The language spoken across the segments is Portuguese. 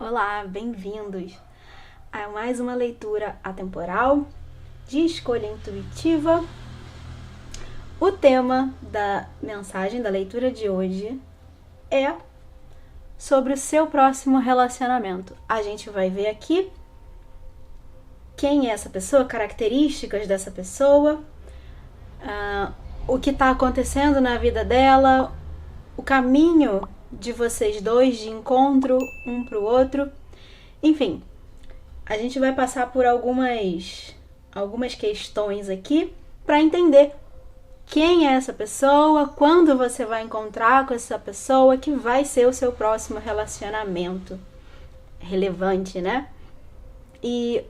Olá, bem-vindos a mais uma leitura atemporal de escolha intuitiva. O tema da mensagem da leitura de hoje é sobre o seu próximo relacionamento. A gente vai ver aqui quem é essa pessoa, características dessa pessoa, o que está acontecendo na vida dela, o caminho de vocês dois de encontro um para o outro. Enfim, a gente vai passar por algumas questões aqui para entender quem é essa pessoa, quando você vai encontrar com essa pessoa que vai ser o seu próximo relacionamento relevante, né? E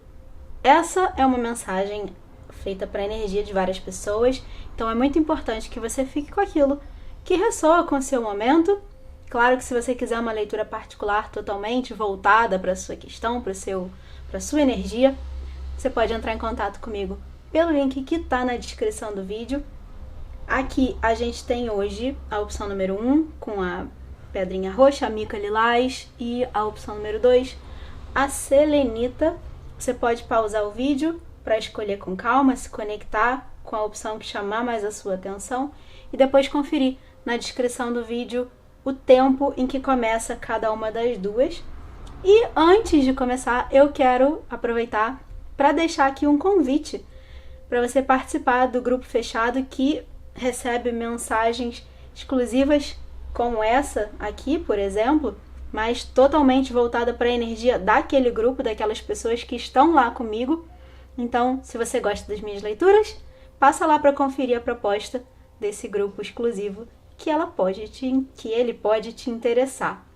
essa é uma mensagem feita para a energia de várias pessoas, então é muito importante que você fique com aquilo que ressoa com o seu momento. Claro que se você quiser uma leitura particular totalmente voltada para a sua questão, para a sua energia, você pode entrar em contato comigo pelo link que está na descrição do vídeo. Aqui a gente tem hoje a opção número 1 com a pedrinha roxa, a mica lilás, e a opção número 2, a selenita. Você pode pausar o vídeo para escolher com calma, se conectar com a opção que chamar mais a sua atenção e depois conferir na descrição do vídeo o tempo em que começa cada uma das duas. E antes de começar, eu quero aproveitar para deixar aqui um convite para você participar do grupo fechado que recebe mensagens exclusivas como essa aqui, por exemplo, mas totalmente voltada para a energia daquele grupo, daquelas pessoas que estão lá comigo. Então, se você gosta das minhas leituras, passa lá para conferir a proposta desse grupo exclusivo que ele pode te interessar.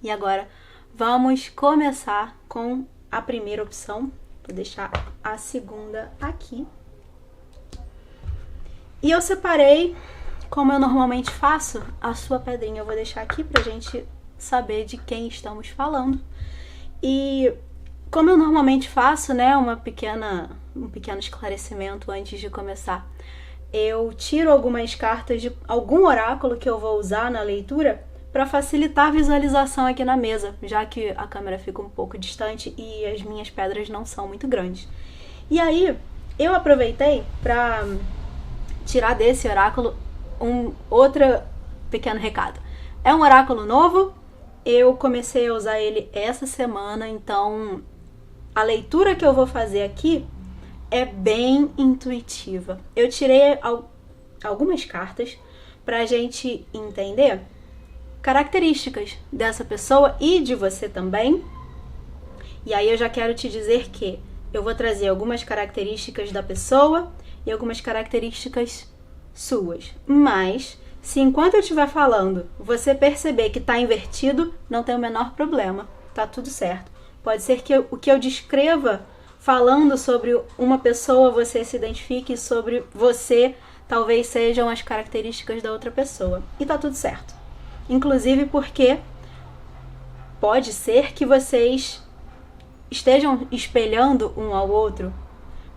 E agora vamos começar com a primeira opção. Vou deixar a segunda aqui. E eu separei, como eu normalmente faço, a sua pedrinha. Eu vou deixar aqui pra gente saber de quem estamos falando. E como eu normalmente faço, né, um pequeno esclarecimento antes de começar. Eu tiro algumas cartas de algum oráculo que eu vou usar na leitura para facilitar a visualização aqui na mesa, já que a câmera fica um pouco distante e as minhas pedras não são muito grandes. E aí, eu aproveitei para tirar desse oráculo outro pequeno recado. É um oráculo novo, eu comecei a usar ele essa semana, então a leitura que eu vou fazer aqui é bem intuitiva. Eu tirei algumas cartas pra gente entender características dessa pessoa e de você também. E aí eu já quero te dizer que eu vou trazer algumas características da pessoa e algumas características suas. Mas, se enquanto eu estiver falando, você perceber que tá invertido, não tem o menor problema. Tá tudo certo. Pode ser que o que eu descreva falando sobre uma pessoa, você se identifique, sobre você talvez sejam as características da outra pessoa. E tá tudo certo. Inclusive porque pode ser que vocês estejam espelhando um ao outro.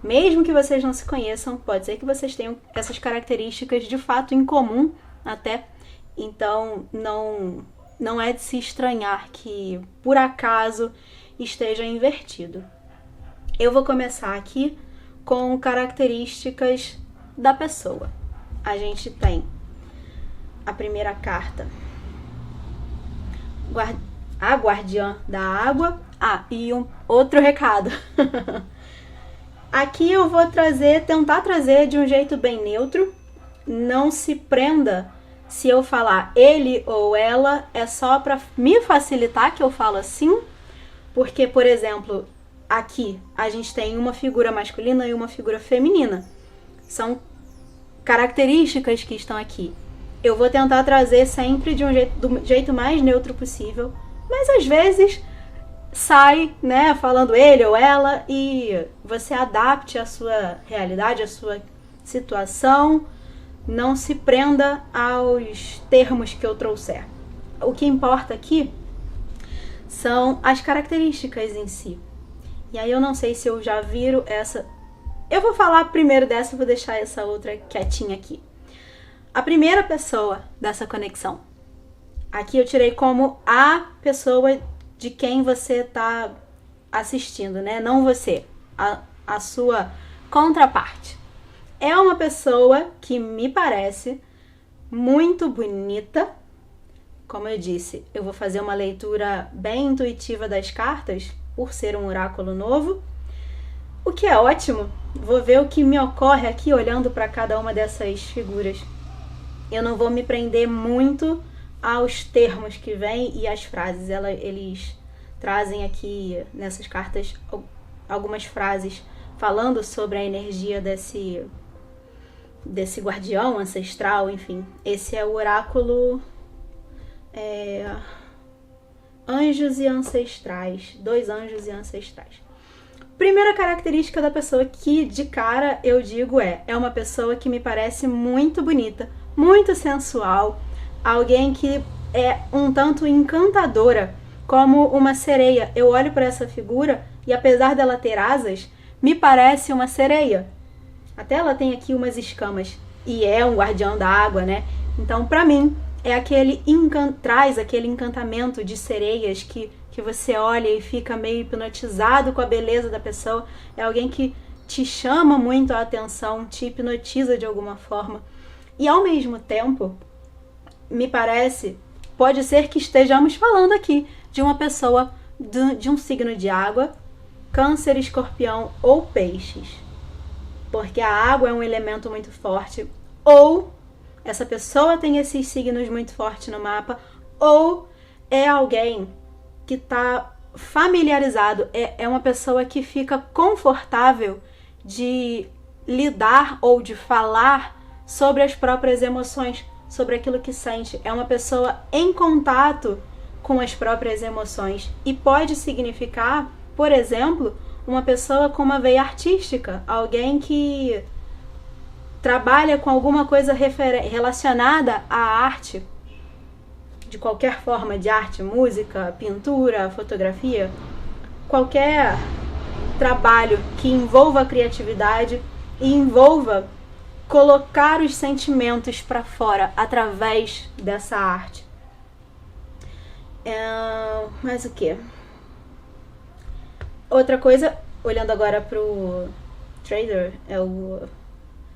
Mesmo que vocês não se conheçam, pode ser que vocês tenham essas características de fato em comum até. Então não é de se estranhar que por acaso esteja invertido. Eu vou começar aqui com características da pessoa. A gente tem a primeira carta, a guardiã da água. E um outro recado. Aqui eu vou tentar trazer de um jeito bem neutro. Não se prenda se eu falar ele ou ela, é só para me facilitar que eu falo assim. Porque, por exemplo, aqui a gente tem uma figura masculina e uma figura feminina. São características que estão aqui. Eu vou tentar trazer sempre do jeito mais neutro possível, mas às vezes sai, né, falando ele ou ela, e você adapte a sua realidade, a sua situação. Não se prenda aos termos que eu trouxer. O que importa aqui são as características em si. E aí eu não sei se eu já viro essa. Eu vou falar primeiro dessa e vou deixar essa outra quietinha aqui. A primeira pessoa dessa conexão. Aqui eu tirei como a pessoa de quem você está assistindo, né? Não você, a sua contraparte. É uma pessoa que me parece muito bonita. Como eu disse, eu vou fazer uma leitura bem intuitiva das cartas, por ser um oráculo novo, o que é ótimo. Vou ver o que me ocorre aqui olhando para cada uma dessas figuras. Eu não vou me prender muito aos termos que vêm e às frases. Eles trazem aqui nessas cartas algumas frases falando sobre a energia desse guardião ancestral, enfim. Esse é o oráculo Anjos e Ancestrais. 2 anjos e ancestrais. Primeira característica da pessoa que de cara eu digo é uma pessoa que me parece muito bonita, muito sensual, alguém que é um tanto encantadora, como uma sereia. Eu olho para essa figura e apesar dela ter asas, me parece uma sereia. Até ela tem aqui umas escamas e é um guardião da água, né? Então, para mim, é traz aquele encantamento de sereias que você olha e fica meio hipnotizado com a beleza da pessoa. É alguém que te chama muito a atenção, te hipnotiza de alguma forma. E ao mesmo tempo, me parece, pode ser que estejamos falando aqui de uma pessoa de um signo de água, Câncer, Escorpião ou Peixes. Porque a água é um elemento muito forte, ou essa pessoa tem esses signos muito fortes no mapa, ou é alguém que está familiarizado, é uma pessoa que fica confortável de lidar ou de falar sobre as próprias emoções, sobre aquilo que sente. É uma pessoa em contato com as próprias emoções e pode significar, por exemplo, uma pessoa com uma veia artística, alguém que trabalha com alguma coisa relacionada à arte, de qualquer forma de arte, música, pintura, fotografia, qualquer trabalho que envolva a criatividade e envolva colocar os sentimentos para fora através dessa arte. Mas o que? Outra coisa, olhando agora pro trader,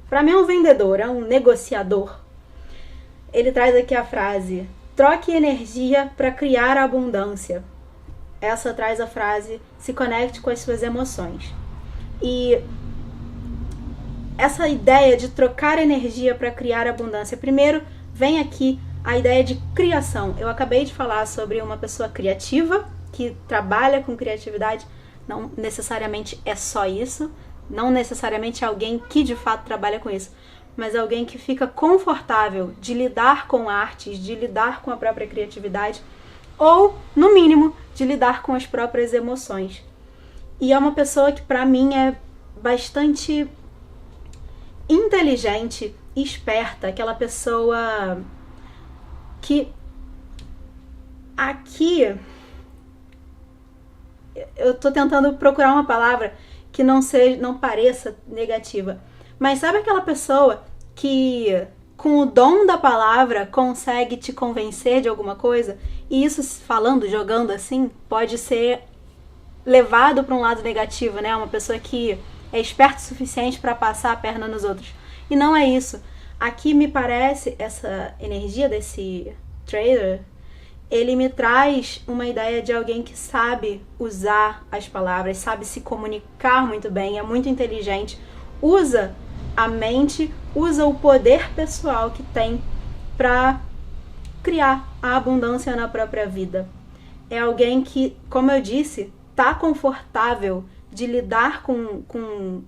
para mim é um vendedor, é um negociador. Ele traz aqui a frase: troque energia para criar abundância. Essa traz a frase: se conecte com as suas emoções. E essa ideia de trocar energia para criar abundância, primeiro vem aqui a ideia de criação. Eu acabei de falar sobre uma pessoa criativa, que trabalha com criatividade. Não necessariamente é só isso, não necessariamente é alguém que de fato trabalha com isso, mas alguém que fica confortável de lidar com artes, de lidar com a própria criatividade, ou, no mínimo, de lidar com as próprias emoções. E é uma pessoa que, para mim, é bastante inteligente, esperta, aquela pessoa que aqui eu tô tentando procurar uma palavra que não pareça negativa, mas sabe aquela pessoa que com o dom da palavra consegue te convencer de alguma coisa? E isso, falando, jogando assim, pode ser levado para um lado negativo, né? Uma pessoa que é esperta o suficiente para passar a perna nos outros. E não é isso. Aqui me parece, essa energia desse trader, ele me traz uma ideia de alguém que sabe usar as palavras, sabe se comunicar muito bem, é muito inteligente, usa a mente, usa o poder pessoal que tem para criar a abundância na própria vida. É alguém que, como eu disse, está confortável de lidar com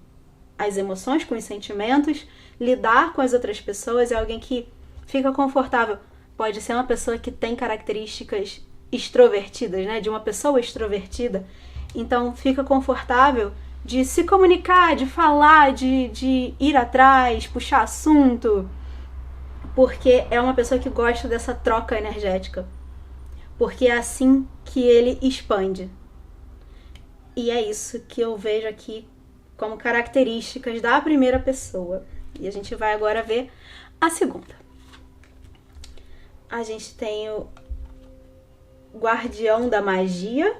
as emoções, com os sentimentos, lidar com as outras pessoas. É alguém que fica confortável. Pode ser uma pessoa que tem características extrovertidas, né? De uma pessoa extrovertida. Então, fica confortável de se comunicar, de falar, de ir atrás, puxar assunto. Porque é uma pessoa que gosta dessa troca energética. Porque é assim que ele expande. E é isso que eu vejo aqui como características da primeira pessoa. E a gente vai agora ver a segunda. A gente tem guardião da magia.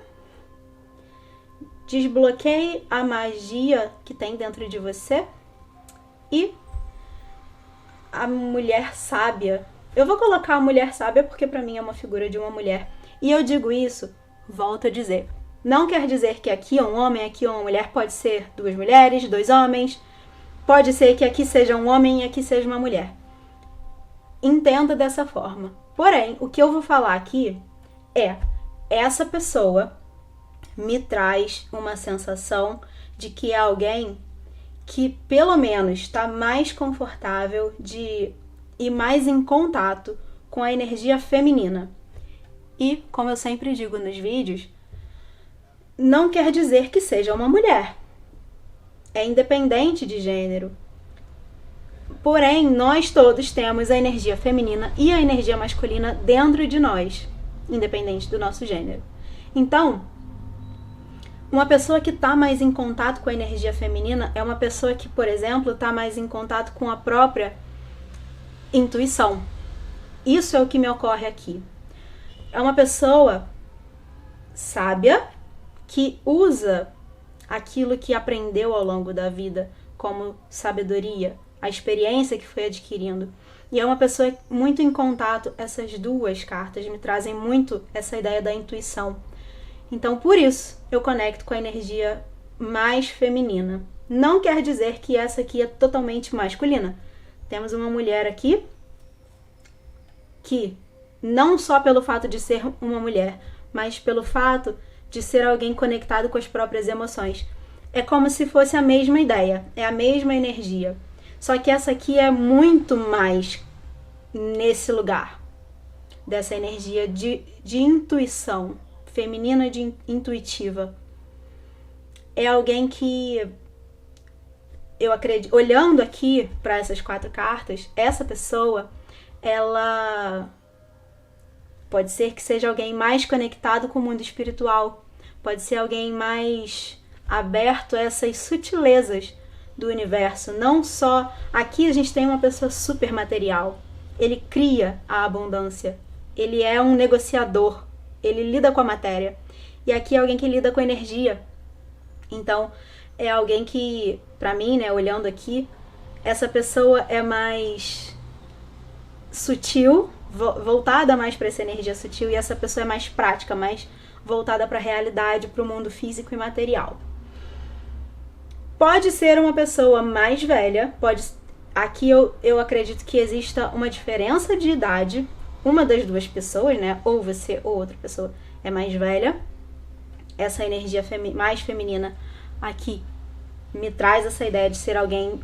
Desbloqueie a magia que tem dentro de você. E a mulher sábia. Eu vou colocar a mulher sábia porque pra mim é uma figura de uma mulher. E eu digo isso, volto a dizer. Não quer dizer que aqui é um homem, aqui é uma mulher. Pode ser 2 mulheres, 2 homens. Pode ser que aqui seja um homem e aqui seja uma mulher. Entenda dessa forma. Porém, o que eu vou falar aqui é: essa pessoa me traz uma sensação de que é alguém que pelo menos está mais confortável e mais em contato com a energia feminina. E, como eu sempre digo nos vídeos, não quer dizer que seja uma mulher. É independente de gênero. Porém, nós todos temos a energia feminina e a energia masculina dentro de nós, independente do nosso gênero. Então, uma pessoa que está mais em contato com a energia feminina é uma pessoa que, por exemplo, está mais em contato com a própria intuição. Isso é o que me ocorre aqui. É uma pessoa sábia que usa aquilo que aprendeu ao longo da vida como sabedoria, a experiência que foi adquirindo. E é uma pessoa muito em contato. Essas 2 cartas me trazem muito essa ideia da intuição. Então, por isso, eu conecto com a energia mais feminina. Não quer dizer que essa aqui é totalmente masculina. Temos uma mulher aqui que, não só pelo fato de ser uma mulher, mas pelo fato de ser alguém conectado com as próprias emoções. É como se fosse a mesma ideia, é a mesma energia. Só que essa aqui é muito mais nesse lugar, dessa energia de intuição, feminina intuitiva. É alguém que, eu acredito, olhando aqui para essas 4 cartas, essa pessoa, ela pode ser que seja alguém mais conectado com o mundo espiritual, pode ser alguém mais aberto a essas sutilezas do universo. Não só, aqui a gente tem uma pessoa super material, ele cria a abundância, ele é um negociador, ele lida com a matéria. E aqui é alguém que lida com energia. Então, é alguém que, pra mim, né, olhando aqui, essa pessoa é mais sutil, voltada mais para essa energia sutil, e essa pessoa é mais prática, mais voltada para a realidade, para o mundo físico e material. Pode ser uma pessoa mais velha, aqui eu acredito que exista uma diferença de idade. Uma das 2 pessoas, né, ou você ou outra pessoa, é mais velha. Essa energia mais feminina aqui me traz essa ideia de ser alguém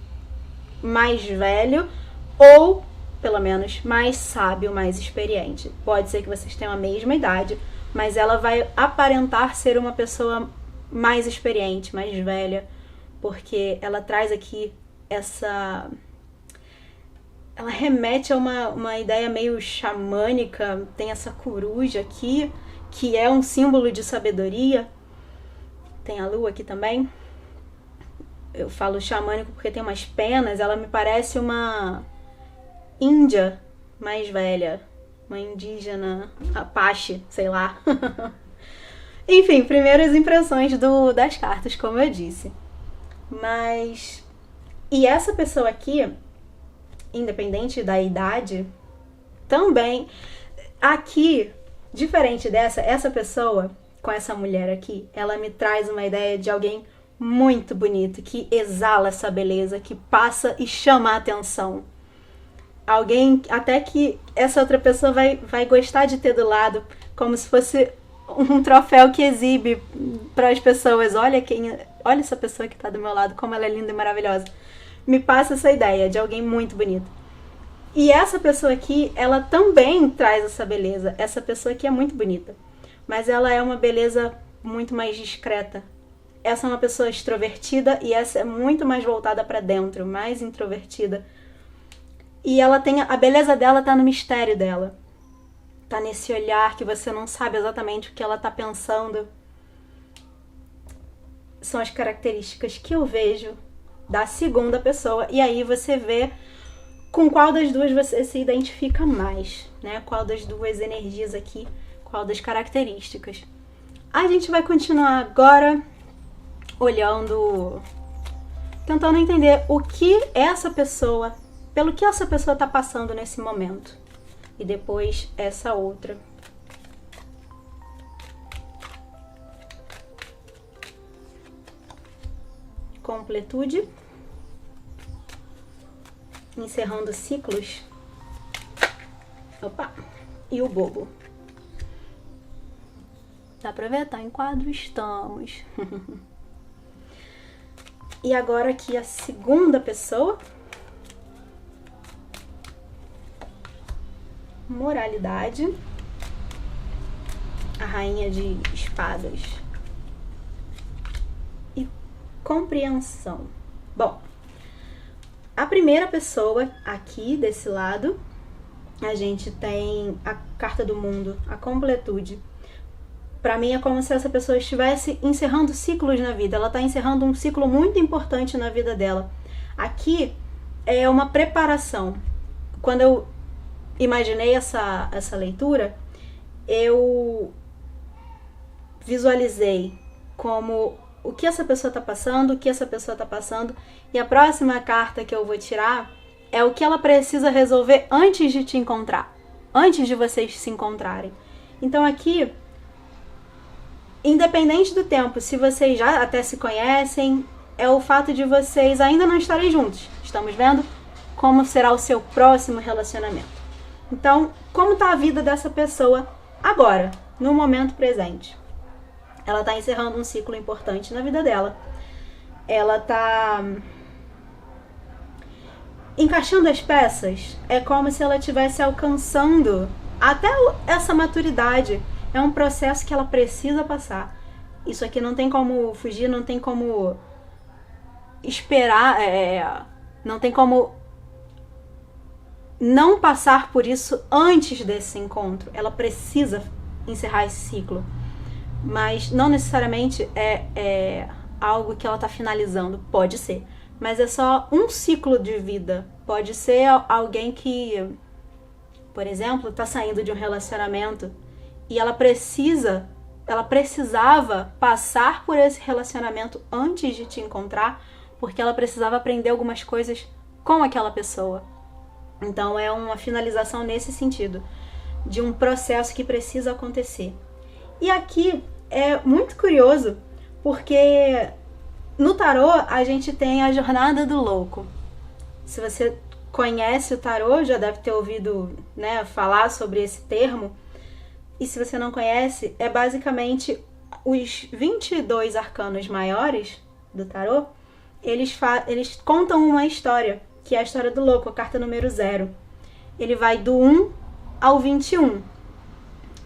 mais velho ou, pelo menos, mais sábio, mais experiente. Pode ser que vocês tenham a mesma idade, mas ela vai aparentar ser uma pessoa mais experiente, mais velha, porque ela traz aqui essa... Ela remete a uma ideia meio xamânica. Tem essa coruja aqui, que é um símbolo de sabedoria. Tem a lua aqui também. Eu falo xamânico porque tem umas penas. Ela me parece uma índia mais velha. Uma indígena Apache, sei lá. Enfim, primeiras impressões das cartas, como eu disse. Mas... E essa pessoa aqui, independente da idade, também, aqui, diferente essa pessoa, com essa mulher aqui, ela me traz uma ideia de alguém muito bonito, que exala essa beleza, que passa e chama a atenção. Alguém até que essa outra pessoa vai gostar de ter do lado, como se fosse um troféu que exibe para as pessoas. Olha essa pessoa que está do meu lado, como ela é linda e maravilhosa. Me passa essa ideia de alguém muito bonito. E essa pessoa aqui, ela também traz essa beleza. Essa pessoa aqui é muito bonita, mas ela é uma beleza muito mais discreta. Essa é uma pessoa extrovertida e essa é muito mais voltada para dentro, mais introvertida. E ela tem a beleza dela tá no mistério dela. Tá nesse olhar que você não sabe exatamente o que ela tá pensando. São as características que eu vejo da segunda pessoa. E aí você vê com qual das duas você se identifica mais, né? Qual das duas energias aqui, qual das características. A gente vai continuar agora olhando, tentando entender o que essa pessoa, pelo que essa pessoa está passando nesse momento. E depois essa outra. Completude. Encerrando ciclos. Opa! E o bobo. Dá pra ver? Tá em quadro? Estamos. E agora aqui a segunda pessoa. Moralidade. A rainha de espadas. E compreensão. Bom, a primeira pessoa aqui desse lado, a gente tem a carta do mundo, a completude. Para mim é como se essa pessoa estivesse encerrando ciclos na vida. Ela está encerrando um ciclo muito importante na vida dela. Aqui é uma preparação. Quando eu imaginei essa leitura, eu visualizei como o que essa pessoa está passando, o que essa pessoa está passando. E a próxima carta que eu vou tirar é o que ela precisa resolver antes de te encontrar. Antes de vocês se encontrarem. Então aqui, independente do tempo, se vocês já até se conhecem, é o fato de vocês ainda não estarem juntos. Estamos vendo como será o seu próximo relacionamento. Então, como está a vida dessa pessoa agora, no momento presente? Ela está encerrando um ciclo importante na vida dela. Ela está encaixando as peças. É como se ela estivesse alcançando até essa maturidade. É um processo que ela precisa passar. Isso aqui não tem como fugir, não tem como esperar, não tem como não passar por isso antes desse encontro. Ela precisa encerrar esse ciclo. Mas não necessariamente é algo que ela está finalizando. Pode ser. Mas é só um ciclo de vida. Pode ser alguém que, por exemplo, está saindo de um relacionamento e ela precisava passar por esse relacionamento antes de te encontrar, porque ela precisava aprender algumas coisas com aquela pessoa. Então é uma finalização nesse sentido, de um processo que precisa acontecer. E aqui é muito curioso, porque no tarô a gente tem a jornada do louco. Se você conhece o tarô, já deve ter ouvido, né, falar sobre esse termo. E se você não conhece, é basicamente os 22 arcanos maiores do tarô, eles contam uma história, que é a história do louco, a carta número 0. Ele vai do 1 ao 21.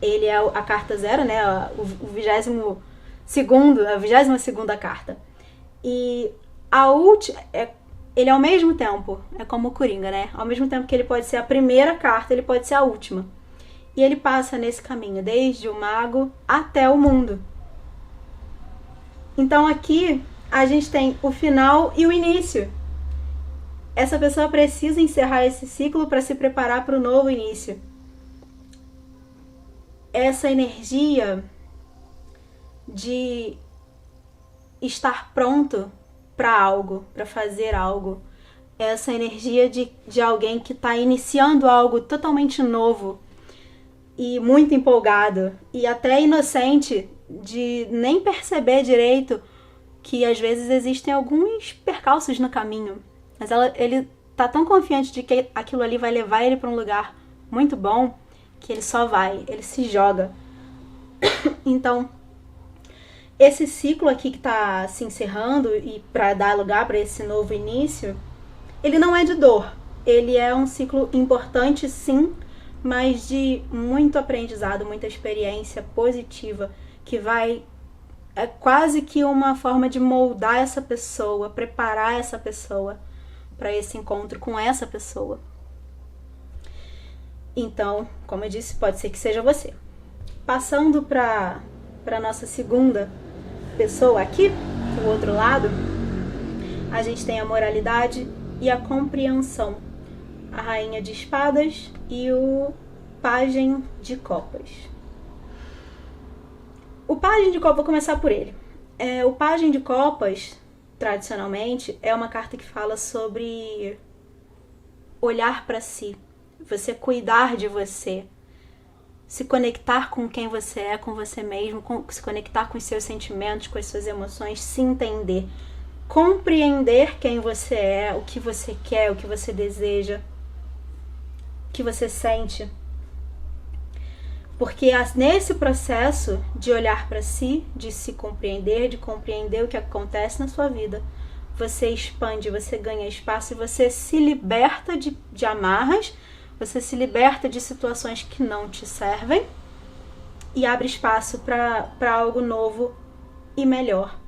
Ele é a carta 0, né, a 22ª carta. E a última, ele ao mesmo tempo, é como o Coringa, né? Ao mesmo tempo que ele pode ser a primeira carta, ele pode ser a última. E ele passa nesse caminho, desde o mago até o mundo. Então aqui a gente tem o final e o início. Essa pessoa precisa encerrar esse ciclo para se preparar para o novo início. Essa energia de estar pronto para algo, para fazer algo. Essa energia de alguém que está iniciando algo totalmente novo e muito empolgado e até inocente, de nem perceber direito que às vezes existem alguns percalços no caminho. Mas ele tá tão confiante de que aquilo ali vai levar ele para um lugar muito bom, que ele só vai, ele se joga. Então, esse ciclo aqui que tá se encerrando e para dar lugar para esse novo início, ele não é de dor. Ele é um ciclo importante, sim, mas de muito aprendizado, muita experiência positiva, que é quase que uma forma de moldar essa pessoa, preparar essa pessoa para esse encontro com essa pessoa. Então, como eu disse, pode ser que seja você. Passando para nossa segunda pessoa aqui, do outro lado, a gente tem a moralidade e a compreensão, a rainha de espadas e o pajem de copas. O Pajem de Copas, vou começar por ele. O Pajem de Copas, tradicionalmente, é uma carta que fala sobre olhar para si, você cuidar de você, se conectar com quem você é, com você mesmo, se conectar com os seus sentimentos, com as suas emoções, se entender, compreender quem você é, o que você quer, o que você deseja, o que você sente. Porque nesse processo de olhar para si, de se compreender, de compreender o que acontece na sua vida, você expande, você ganha espaço e você se liberta de amarras, você se liberta de situações que não te servem e abre espaço para algo novo e melhor.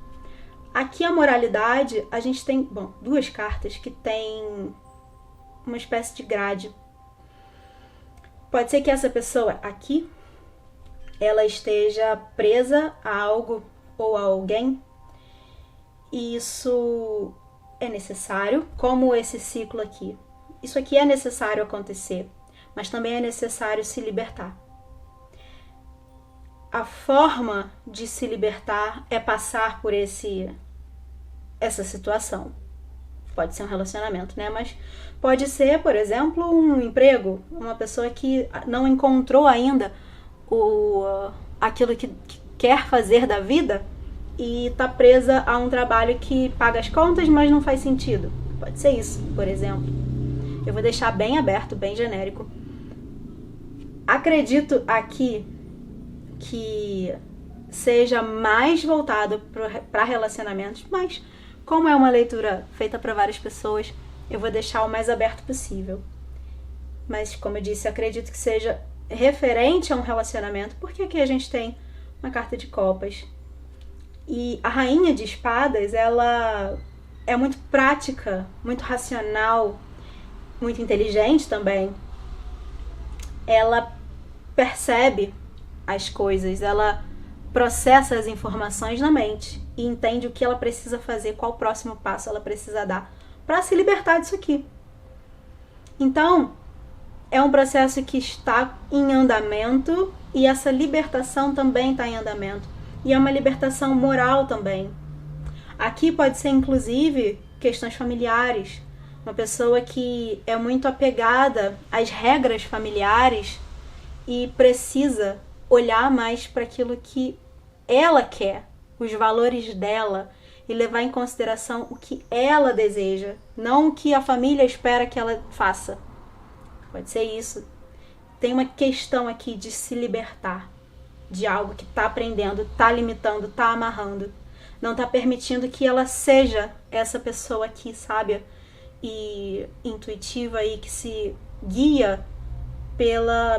Aqui a moralidade, a gente tem, duas cartas que tem uma espécie de grade. Pode ser que essa pessoa aqui, ela esteja presa a algo ou a alguém, e isso é necessário, como esse ciclo aqui. Isso aqui é necessário acontecer, mas também é necessário se libertar. A forma de se libertar é passar por essa situação. Pode ser um relacionamento, né? Mas pode ser, por exemplo, um emprego, uma pessoa que não encontrou ainda aquilo que quer fazer da vida e está presa a um trabalho que paga as contas, mas não faz sentido. Pode ser isso, por exemplo. Eu vou deixar bem aberto, bem genérico. Acredito aqui que seja mais voltado para relacionamentos, mas como é uma leitura feita para várias pessoas, eu vou deixar o mais aberto possível. Mas, como eu disse, acredito que seja referente a um relacionamento, porque aqui a gente tem uma carta de copas. E a rainha de espadas, ela é muito prática, muito racional, muito inteligente também. Ela percebe as coisas, ela processa as informações na mente e entende o que ela precisa fazer, qual o próximo passo ela precisa dar para se libertar disso aqui. Então, é um processo que está em andamento e essa libertação também está em andamento. E é uma libertação moral também. Aqui pode ser, inclusive, questões familiares. Uma pessoa que é muito apegada às regras familiares e precisa olhar mais para aquilo que ela quer, os valores dela, e levar em consideração o que ela deseja, não o que a família espera que ela faça. Pode ser isso. Tem uma questão aqui de se libertar de algo que está aprendendo, está limitando, está amarrando. Não está permitindo que ela seja essa pessoa aqui, sábia e intuitiva e que se guia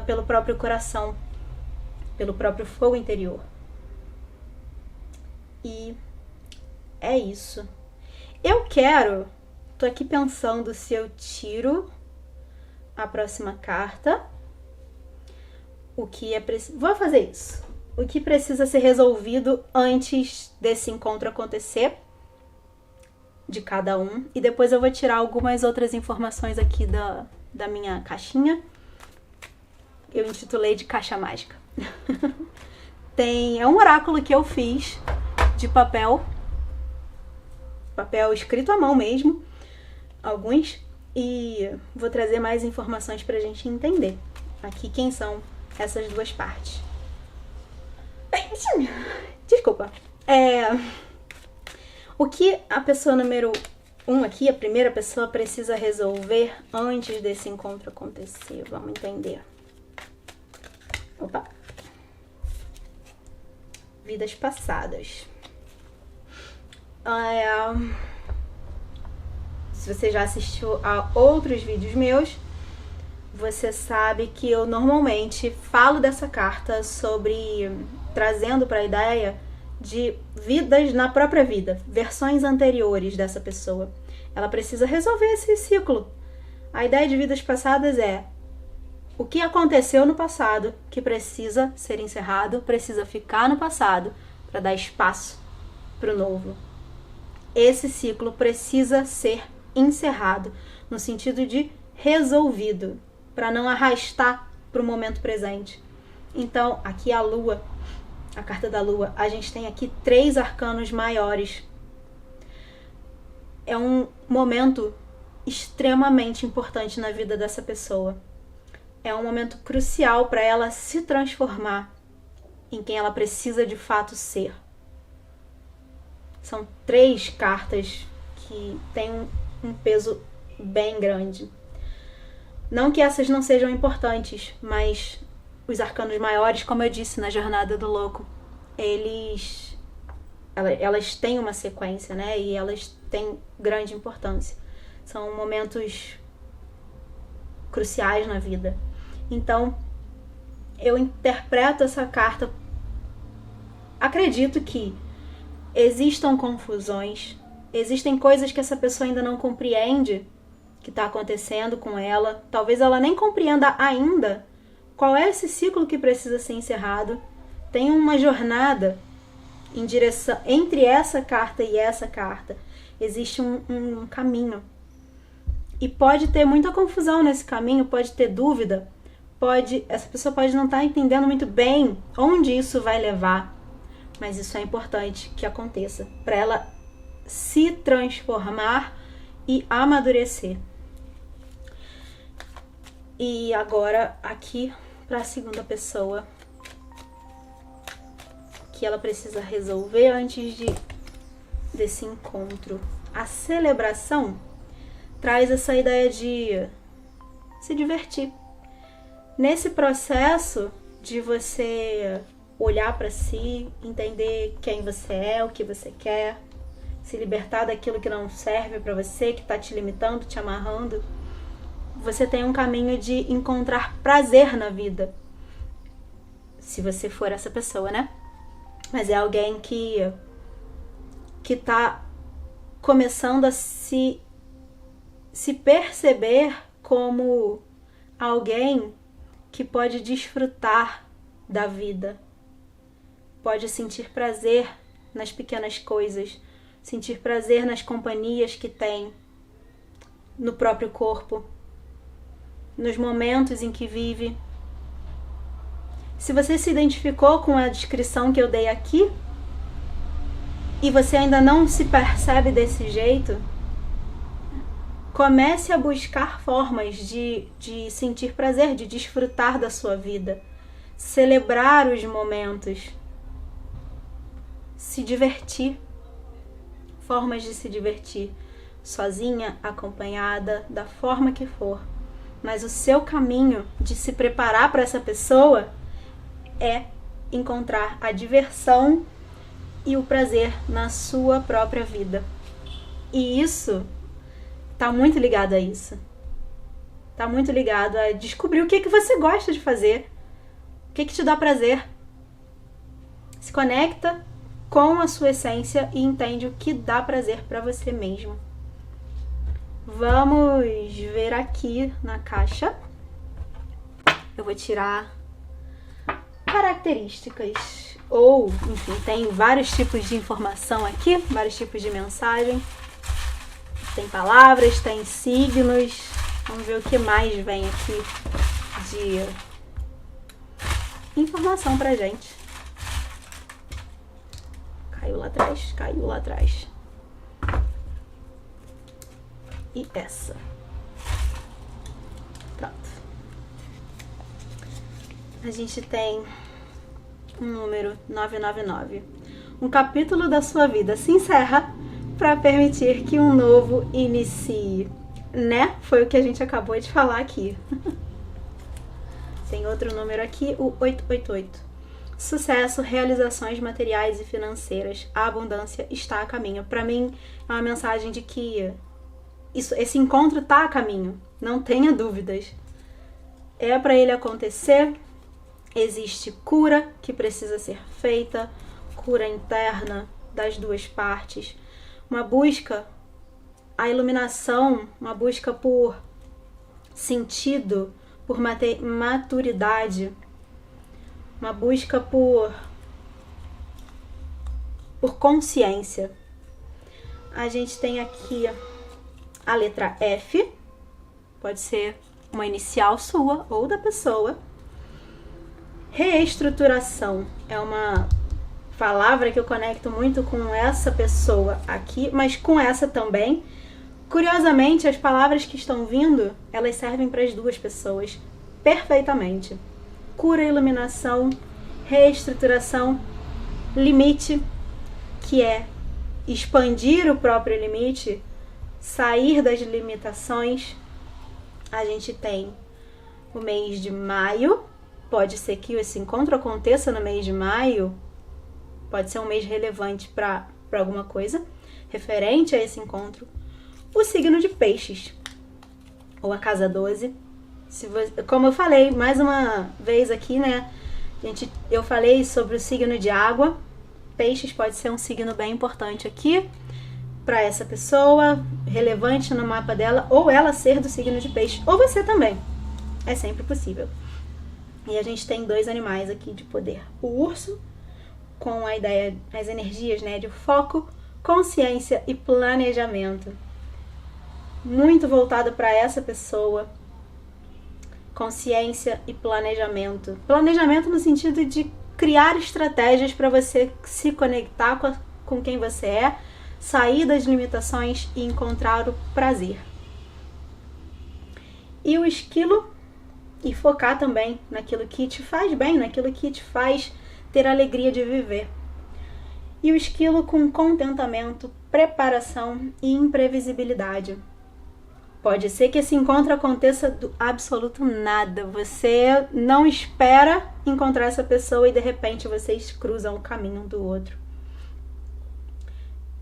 pelo próprio coração, pelo próprio fogo interior. E é isso. Tô aqui pensando se eu tiro a próxima carta. O que é preciso. Vou fazer isso. O que precisa ser resolvido antes desse encontro acontecer, de cada um. E depois eu vou tirar algumas outras informações aqui da minha caixinha. Eu intitulei de Caixa Mágica. É um oráculo que eu fiz de papel escrito à mão mesmo, alguns, e vou trazer mais informações pra gente entender aqui quem são essas duas partes. Desculpa. O que a pessoa número 1 aqui, a primeira pessoa, precisa resolver antes desse encontro acontecer? Vamos entender. Opa. Vidas passadas. Se você já assistiu a outros vídeos meus, você sabe que eu normalmente falo dessa carta trazendo para a ideia de vidas na própria vida, versões anteriores dessa pessoa. Ela precisa resolver esse ciclo. A ideia de vidas passadas é o que aconteceu no passado que precisa ser encerrado, precisa ficar no passado para dar espaço para o novo. Esse ciclo precisa ser encerrado, no sentido de resolvido, para não arrastar para o momento presente. Então, aqui a Lua a carta da lua, a gente tem aqui 3 arcanos maiores. É um momento extremamente importante na vida dessa pessoa. É um momento crucial para ela se transformar em quem ela precisa de fato ser. São 3 cartas que têm um peso bem grande. Não que essas não sejam importantes, mas os arcanos maiores, como eu disse na Jornada do Louco, elas têm uma sequência, né? E elas têm grande importância. São momentos cruciais na vida. Então, eu interpreto essa carta. Acredito que existam confusões, existem coisas que essa pessoa ainda não compreende que está acontecendo com ela. Talvez ela nem compreenda ainda qual é esse ciclo que precisa ser encerrado. Tem uma jornada em direção entre essa carta e essa carta. Existe um caminho. E pode ter muita confusão nesse caminho, pode ter dúvida, essa pessoa pode não estar entendendo muito bem onde isso vai levar. Mas isso é importante que aconteça para ela se transformar e amadurecer. E agora aqui para a segunda pessoa que ela precisa resolver antes desse encontro. A celebração traz essa ideia de se divertir. Nesse processo de você olhar para si, entender quem você é, o que você quer, se libertar daquilo que não serve para você, que está te limitando, te amarrando, você tem um caminho de encontrar prazer na vida. Se você for essa pessoa, né? Mas é alguém que tá começando a se perceber como alguém que pode desfrutar da vida, pode sentir prazer nas pequenas coisas, sentir prazer nas companhias que tem, no próprio corpo, nos momentos em que vive. Se você se identificou com a descrição que eu dei aqui e você ainda não se percebe desse jeito, comece a buscar formas de sentir prazer, de desfrutar da sua vida, celebrar os momentos, se divertir, formas de se divertir, sozinha, acompanhada, da forma que for. Mas o seu caminho de se preparar para essa pessoa é encontrar a diversão e o prazer na sua própria vida. E isso tá muito ligado a isso. Tá muito ligado a descobrir o que você gosta de fazer, o que te dá prazer. Se conecta com a sua essência e entende o que dá prazer para você mesmo. Vamos ver aqui na caixa. Eu vou tirar características, ou, enfim, tem vários tipos de informação aqui, vários tipos de mensagem. Tem palavras, tem signos. Vamos ver o que mais vem aqui de informação pra gente. Caiu lá atrás, caiu lá atrás. E essa. Pronto. A gente tem um número 999. Um capítulo da sua vida se encerra para permitir que um novo inicie. Né? Foi o que a gente acabou de falar aqui. Tem outro número aqui, o 888. Sucesso, realizações materiais e financeiras. A abundância está a caminho. Para mim, é uma mensagem de que esse encontro está a caminho. Não tenha dúvidas. É para ele acontecer. Existe cura que precisa ser feita. Cura interna das duas partes. Uma busca, a iluminação, uma busca por sentido, por maturidade, uma busca por consciência. A gente tem aqui a letra F, pode ser uma inicial sua ou da pessoa. Reestruturação é uma palavra que eu conecto muito com essa pessoa aqui, mas com essa também. Curiosamente, as palavras que estão vindo, elas servem para as duas pessoas perfeitamente. Cura, iluminação, reestruturação, limite, que é expandir o próprio limite, sair das limitações. A gente tem o mês de maio, pode ser que esse encontro aconteça no mês de maio, pode ser um mês relevante para alguma coisa, referente a esse encontro. O signo de peixes, ou a casa 12. Como eu falei mais uma vez aqui, né? Eu falei sobre o signo de água. Peixes pode ser um signo bem importante aqui para essa pessoa, relevante no mapa dela, ou ela ser do signo de peixes, ou você também. É sempre possível. E a gente tem 2 animais aqui de poder. O urso, com a ideia, as energias, né, de foco, consciência e planejamento. Muito voltado para essa pessoa. Consciência e planejamento. Planejamento no sentido de criar estratégias para você se conectar com quem você é, sair das limitações e encontrar o prazer. E o esquilo, e focar também naquilo que te faz bem, naquilo que te faz ter alegria de viver. E o esquilo com contentamento, preparação e imprevisibilidade. Pode ser que esse encontro aconteça do absoluto nada. Você não espera encontrar essa pessoa e de repente vocês cruzam o caminho um do outro.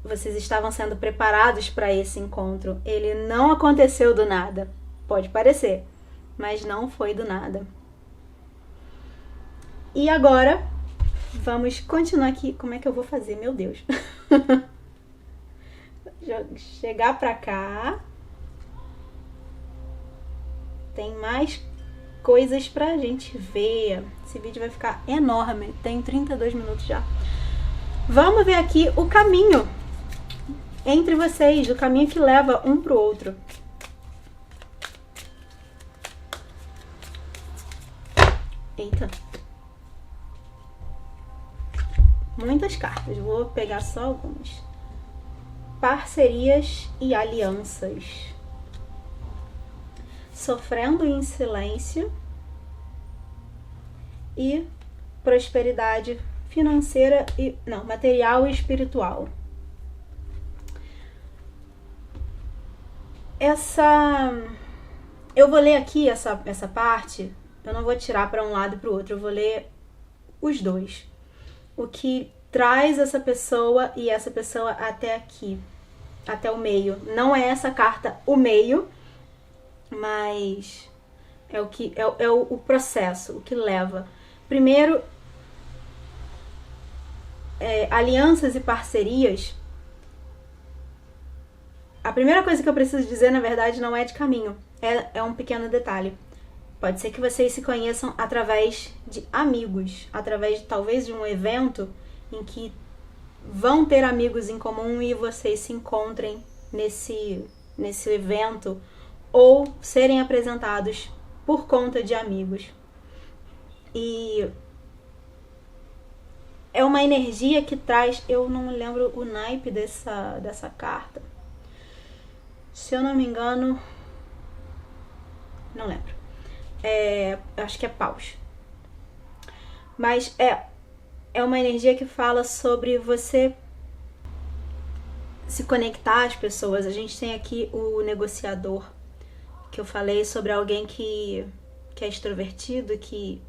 Vocês estavam sendo preparados para esse encontro. Ele não aconteceu do nada. Pode parecer, mas não foi do nada. E agora, vamos continuar aqui. Como é que eu vou fazer? Meu Deus. Chegar pra cá. Tem mais coisas pra gente ver. Esse vídeo vai ficar enorme. Tem 32 minutos já. Vamos ver aqui o caminho entre vocês. O caminho que leva um pro outro. Eita. Muitas cartas. Vou pegar só algumas. Parcerias e alianças. Sofrendo em silêncio e prosperidade financeira e material e espiritual. Eu vou ler aqui essa parte. Eu não vou tirar para um lado e para o outro. Eu vou ler os dois. O que traz essa pessoa e essa pessoa até aqui, até o meio. Não é essa carta o meio, mas é o processo, o que leva. Primeiro, alianças e parcerias. A primeira coisa que eu preciso dizer, na verdade, não é de caminho. É um pequeno detalhe. Pode ser que vocês se conheçam através de amigos, através talvez de um evento em que vão ter amigos em comum e vocês se encontrem nesse evento, ou serem apresentados por conta de amigos. E é uma energia que traz, eu não lembro o naipe dessa carta. Se eu não me engano, não lembro. Acho que é paus. Mas é uma energia que fala sobre você se conectar às pessoas. A gente tem aqui o negociador, que eu falei sobre alguém que é extrovertido, que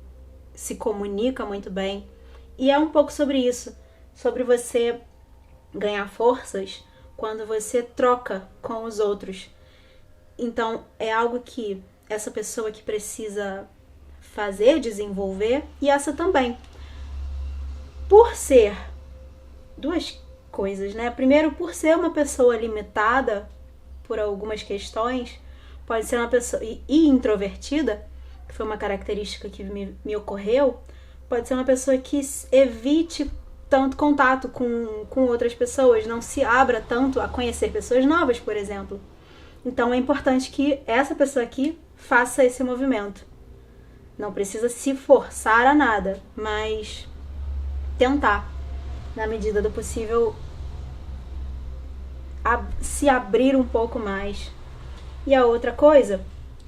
se comunica muito bem. E é um pouco sobre isso, sobre você ganhar forças quando você troca com os outros. Então, é algo que essa pessoa que precisa fazer, desenvolver, e essa também. Por ser duas coisas, né? Primeiro, por ser uma pessoa limitada por algumas questões, pode ser uma pessoa e introvertida, que foi uma característica que me ocorreu, pode ser uma pessoa que evite tanto contato com outras pessoas, não se abra tanto a conhecer pessoas novas, por exemplo. Então é importante que essa pessoa aqui faça esse movimento. Não precisa se forçar a nada, mas tentar. na medida do possível, se abrir um pouco mais. E a outra coisa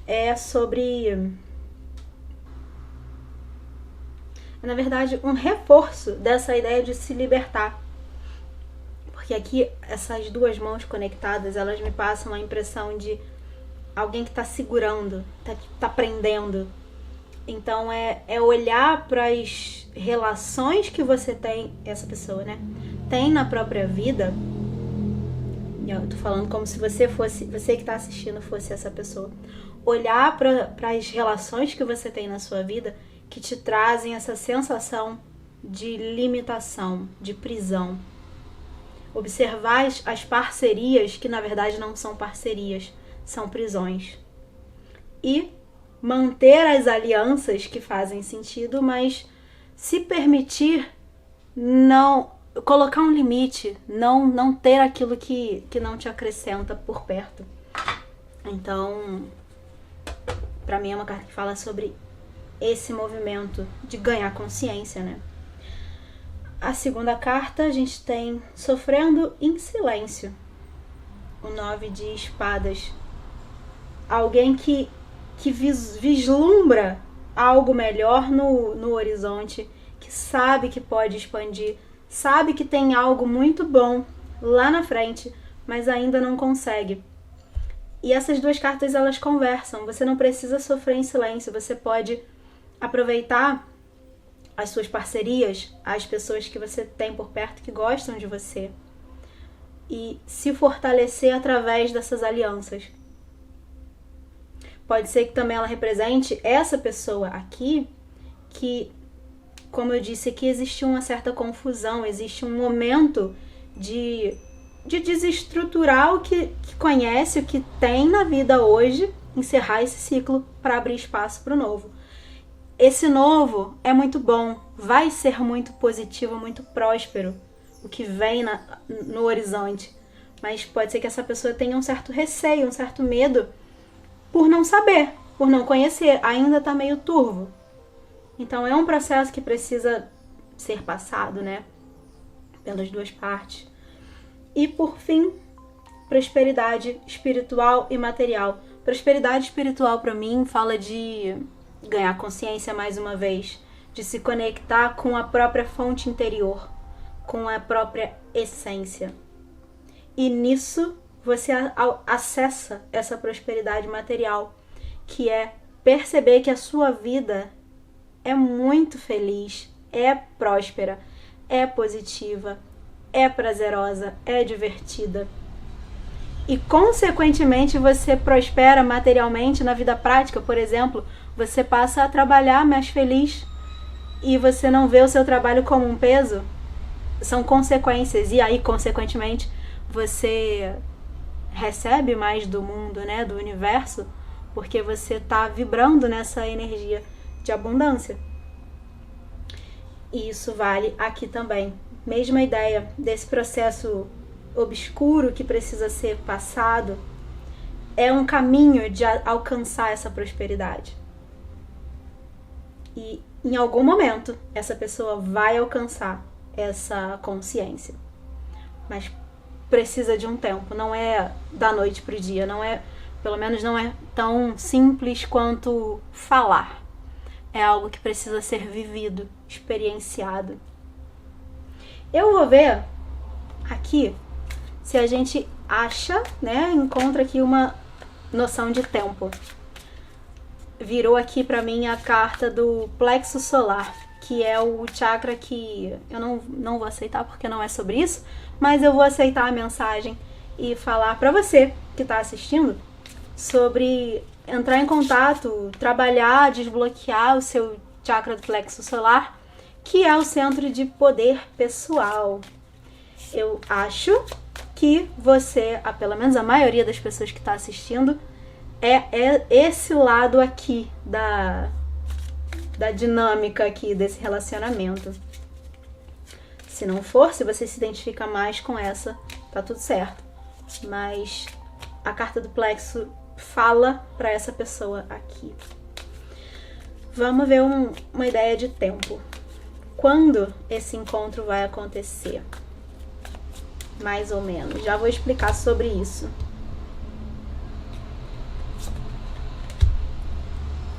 é sobre, na verdade, um reforço dessa ideia de se libertar. Porque aqui, essas duas mãos conectadas, elas me passam a impressão de alguém que está segurando, tá prendendo. Então é olhar para as relações que você tem, essa pessoa, né? Tem na própria vida. Eu tô falando como se você que está assistindo fosse essa pessoa. Olhar para as relações que você tem na sua vida que te trazem essa sensação de limitação, de prisão. Observar as parcerias que na verdade não são parcerias, são prisões. E manter as alianças que fazem sentido, mas se permitir não colocar um limite, não ter aquilo que não te acrescenta por perto. Então, para mim é uma carta que fala sobre esse movimento de ganhar consciência, né? A segunda carta a gente tem sofrendo em silêncio. O 9 de espadas. Alguém que vislumbra algo melhor no horizonte, que sabe que pode expandir, sabe que tem algo muito bom lá na frente, mas ainda não consegue. E essas duas cartas, elas conversam. Você não precisa sofrer em silêncio, você pode aproveitar as suas parcerias, as pessoas que você tem por perto que gostam de você, e se fortalecer através dessas alianças. Pode ser que também ela represente essa pessoa aqui, que, como eu disse aqui, existe uma certa confusão, existe um momento de desestruturar o que conhece, o que tem na vida hoje, encerrar esse ciclo para abrir espaço para o novo. Esse novo é muito bom, vai ser muito positivo, muito próspero, o que vem no horizonte. Mas pode ser que essa pessoa tenha um certo receio, um certo medo, por não saber, por não conhecer, ainda está meio turvo. Então é um processo que precisa ser passado, né? Pelas duas partes. E por fim, prosperidade espiritual e material. Prosperidade espiritual para mim fala de ganhar consciência mais uma vez, de se conectar com a própria fonte interior, com a própria essência. E nisso você acessa essa prosperidade material, que é perceber que a sua vida é muito feliz, é próspera, é positiva, é prazerosa, é divertida. E, consequentemente, você prospera materialmente na vida prática. Por exemplo, você passa a trabalhar mais feliz e você não vê o seu trabalho como um peso. São consequências. E aí, consequentemente, você recebe mais do mundo, né, do universo, porque você está vibrando nessa energia de abundância. E isso vale aqui também. Mesma ideia desse processo obscuro que precisa ser passado, é um caminho de alcançar essa prosperidade. E em algum momento essa pessoa vai alcançar essa consciência. Mas precisa de um tempo, não é da noite pro dia, não é, pelo menos não é tão simples quanto falar. É algo que precisa ser vivido, experienciado. Eu vou ver aqui se a gente acha, né, encontra aqui uma noção de tempo. Virou aqui pra mim a carta do plexo solar, que é o chakra que eu não vou aceitar porque não é sobre isso, mas eu vou aceitar a mensagem e falar pra você que tá assistindo sobre entrar em contato, trabalhar, desbloquear o seu chakra do plexo solar, que é o centro de poder pessoal. Eu acho que você, pelo menos a maioria das pessoas que está assistindo, é esse lado aqui da dinâmica aqui desse relacionamento. Se não for, se você se identifica mais com essa, tá tudo certo. Mas a carta do plexo fala para essa pessoa aqui. Vamos ver uma ideia de tempo. quando esse encontro vai acontecer. Mais ou menos. Já vou explicar sobre isso.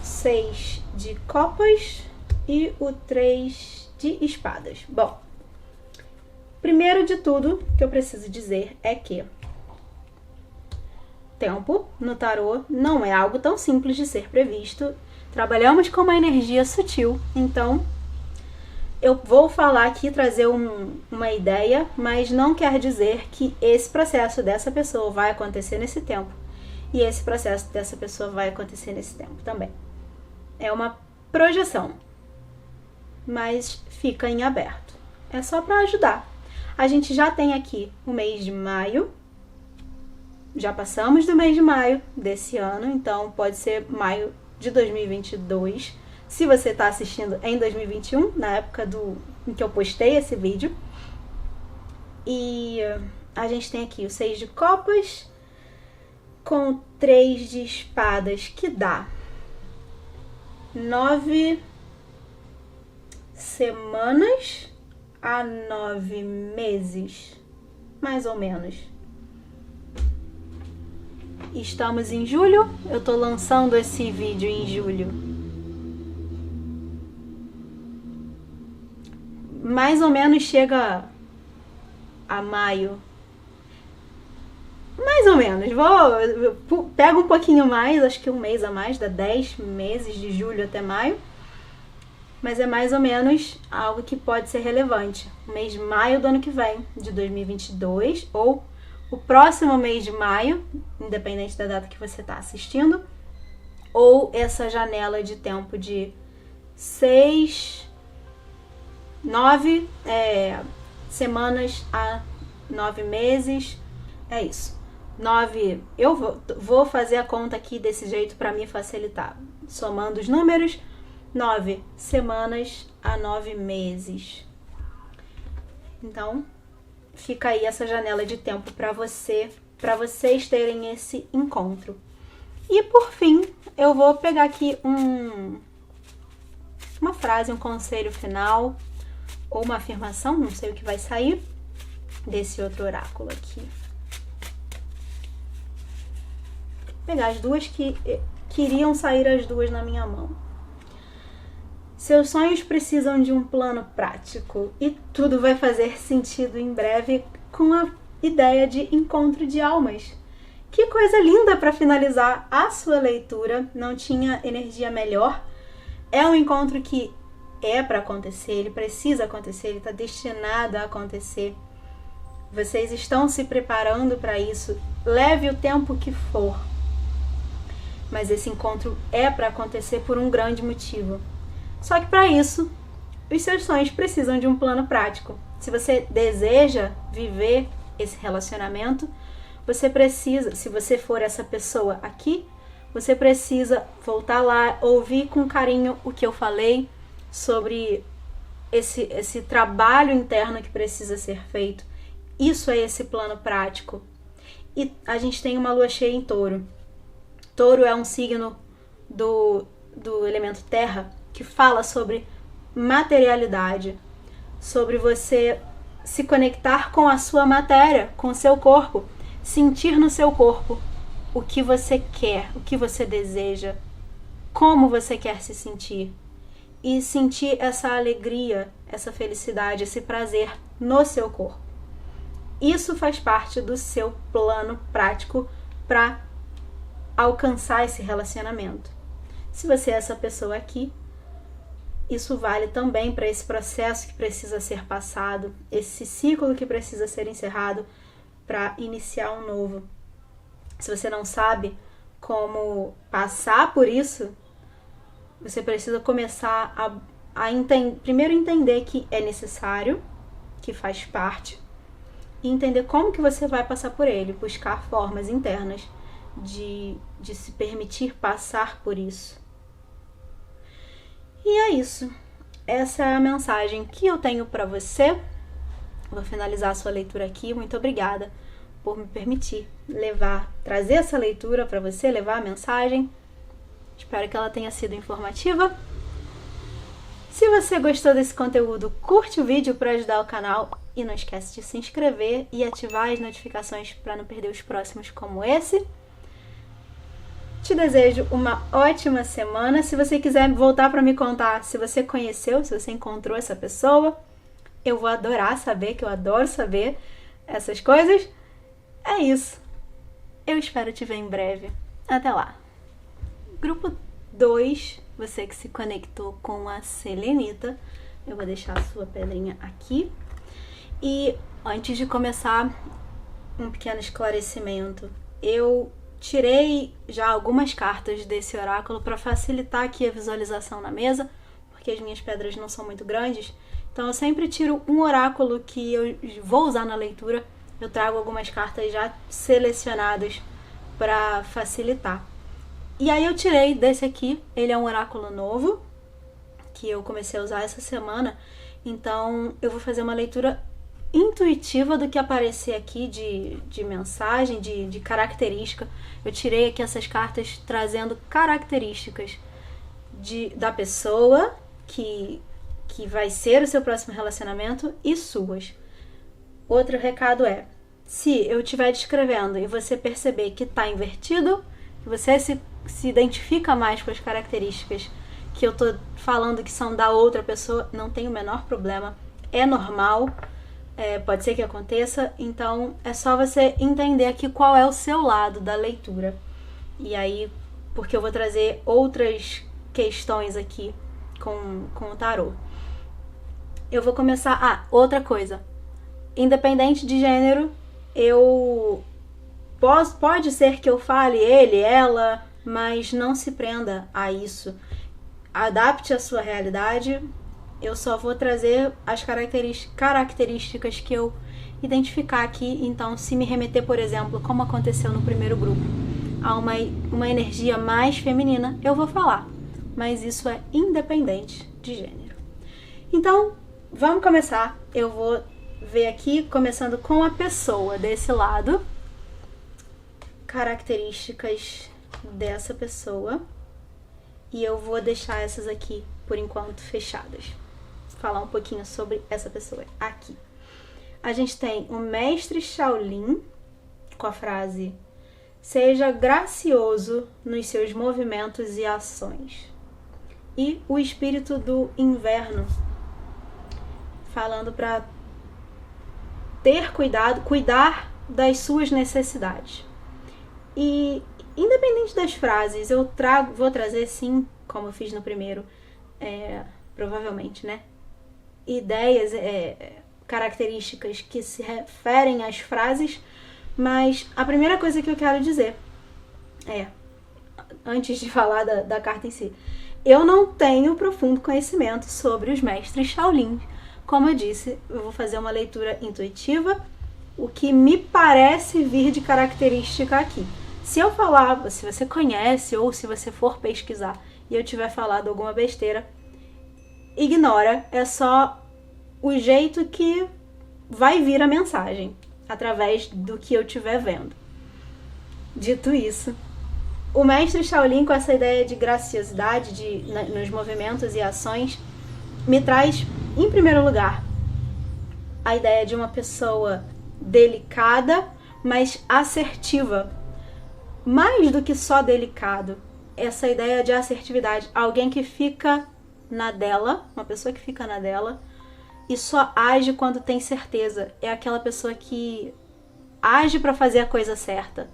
6 de copas e o 3 de espadas. Bom, primeiro de tudo que eu preciso dizer é que tempo no tarô não é algo tão simples de ser previsto. Trabalhamos com uma energia sutil, então eu vou falar aqui, trazer uma ideia, mas não quer dizer que esse processo dessa pessoa vai acontecer nesse tempo e esse processo dessa pessoa vai acontecer nesse tempo também. É uma projeção, mas fica em aberto. É só para ajudar. A gente já tem aqui o mês de maio, já passamos do mês de maio desse ano, então pode ser maio de 2022. Se você está assistindo em 2021, na época em que eu postei esse vídeo. E a gente tem aqui o 6 de copas com 3 de espadas, que dá 9 semanas a 9 meses, mais ou menos. Estamos em julho, eu tô lançando esse vídeo em julho. Mais ou menos chega a maio. Mais ou menos. Pego um pouquinho mais, acho que um mês a mais, dá 10 meses de julho até maio. Mas é mais ou menos algo que pode ser relevante. O mês de maio do ano que vem, de 2022, ou o próximo mês de maio, independente da data que você está assistindo, ou essa janela de tempo de 9 semanas a 9 meses. É isso. 9. Eu vou fazer a conta aqui desse jeito para me facilitar. Somando os números, 9 semanas a 9 meses. Então, fica aí essa janela de tempo para vocês terem esse encontro. E por fim, eu vou pegar aqui uma frase, um conselho final ou uma afirmação, não sei o que vai sair desse outro oráculo aqui. Vou pegar as duas que queriam sair, as duas na minha mão. Seus sonhos precisam de um plano prático e tudo vai fazer sentido em breve com a ideia de encontro de almas. Que coisa linda para finalizar a sua leitura, não tinha energia melhor. É um encontro que é para acontecer, ele precisa acontecer, ele está destinado a acontecer. Vocês estão se preparando para isso, leve o tempo que for. Mas esse encontro é para acontecer por um grande motivo. Só que para isso, os seus sonhos precisam de um plano prático. Se você deseja viver esse relacionamento, você precisa, se você for essa pessoa aqui, você precisa voltar lá, ouvir com carinho o que eu falei sobre esse trabalho interno que precisa ser feito. Isso é esse plano prático. E a gente tem uma lua cheia em Touro. Touro é um signo do elemento terra, que fala sobre materialidade, sobre você se conectar com a sua matéria, com o seu corpo, sentir no seu corpo o que você quer, o que você deseja, como você quer se sentir e sentir essa alegria, essa felicidade, esse prazer no seu corpo. Isso faz parte do seu plano prático para alcançar esse relacionamento. Se você é essa pessoa aqui, isso vale também para esse processo que precisa ser passado, esse ciclo que precisa ser encerrado para iniciar um novo. Se você não sabe como passar por isso, você precisa começar a primeiro entender que é necessário, que faz parte, e entender como que você vai passar por ele, buscar formas internas de se permitir passar por isso. E é isso. Essa é a mensagem que eu tenho para você. Vou finalizar a sua leitura aqui. Muito obrigada por me permitir trazer essa leitura para você, levar a mensagem. Espero que ela tenha sido informativa. Se você gostou desse conteúdo, curte o vídeo para ajudar o canal e não esquece de se inscrever e ativar as notificações para não perder os próximos como esse. Te desejo uma ótima semana. Se você quiser voltar para me contar se você conheceu, se você encontrou essa pessoa, eu vou adorar saber, que eu adoro saber essas coisas. É isso. Eu espero te ver em breve. Até lá. Grupo 2, você que se conectou com a Selenita. Eu vou deixar a sua pedrinha aqui. E antes de começar, um pequeno esclarecimento. Eu tirei já algumas cartas desse oráculo para facilitar aqui a visualização na mesa, porque as minhas pedras não são muito grandes. Então eu sempre tiro um oráculo que eu vou usar na leitura. Eu trago algumas cartas já selecionadas para facilitar. E aí eu tirei desse aqui, ele é um oráculo novo, que eu comecei a usar essa semana. Então eu vou fazer uma leitura intuitiva do que aparecer aqui de mensagem, de característica. Eu tirei aqui essas cartas trazendo características da pessoa que vai ser o seu próximo relacionamento e suas. Outro recado é, se eu estiver descrevendo e você perceber que está invertido, que você se identifica mais com as características que eu estou falando que são da outra pessoa, não tem o menor problema, é normal, pode ser que aconteça, então é só você entender aqui qual é o seu lado da leitura. E aí, porque eu vou trazer outras questões aqui com o tarô. Eu vou começar... outra coisa. Independente de gênero, pode ser que eu fale ele, ela, mas não se prenda a isso. Adapte a sua realidade. Eu só vou trazer as características que eu identificar aqui. Então, se me remeter, por exemplo, como aconteceu no primeiro grupo, a uma energia mais feminina, eu vou falar. Mas isso é independente de gênero. Então, vamos começar. Eu vou ver aqui, começando com a pessoa desse lado. Características dessa pessoa. E eu vou deixar essas aqui, por enquanto, fechadas. Falar um pouquinho sobre essa pessoa aqui. A gente tem o Mestre Shaolin, com a frase: seja gracioso nos seus movimentos e ações. E o Espírito do Inverno, falando para ter cuidado, cuidar das suas necessidades. E independente das frases, eu vou trazer sim, como eu fiz no primeiro, provavelmente, né? Ideias, características que se referem às frases, mas a primeira coisa que eu quero dizer antes de falar da carta em si, eu não tenho profundo conhecimento sobre os mestres Shaolin. Como eu disse, eu vou fazer uma leitura intuitiva, o que me parece vir de característica aqui. Se eu falar, se você conhece ou se você for pesquisar e eu tiver falado alguma besteira, ignora, é só o jeito que vai vir a mensagem, através do que eu estiver vendo. Dito isso, o mestre Shaolin, com essa ideia de graciosidade nos movimentos e ações, me traz, em primeiro lugar, a ideia de uma pessoa delicada, mas assertiva. Mais do que só delicado, essa ideia de assertividade. Alguém que fica na dela, uma pessoa que fica na dela e só age quando tem certeza. É aquela pessoa que age para fazer a coisa certa.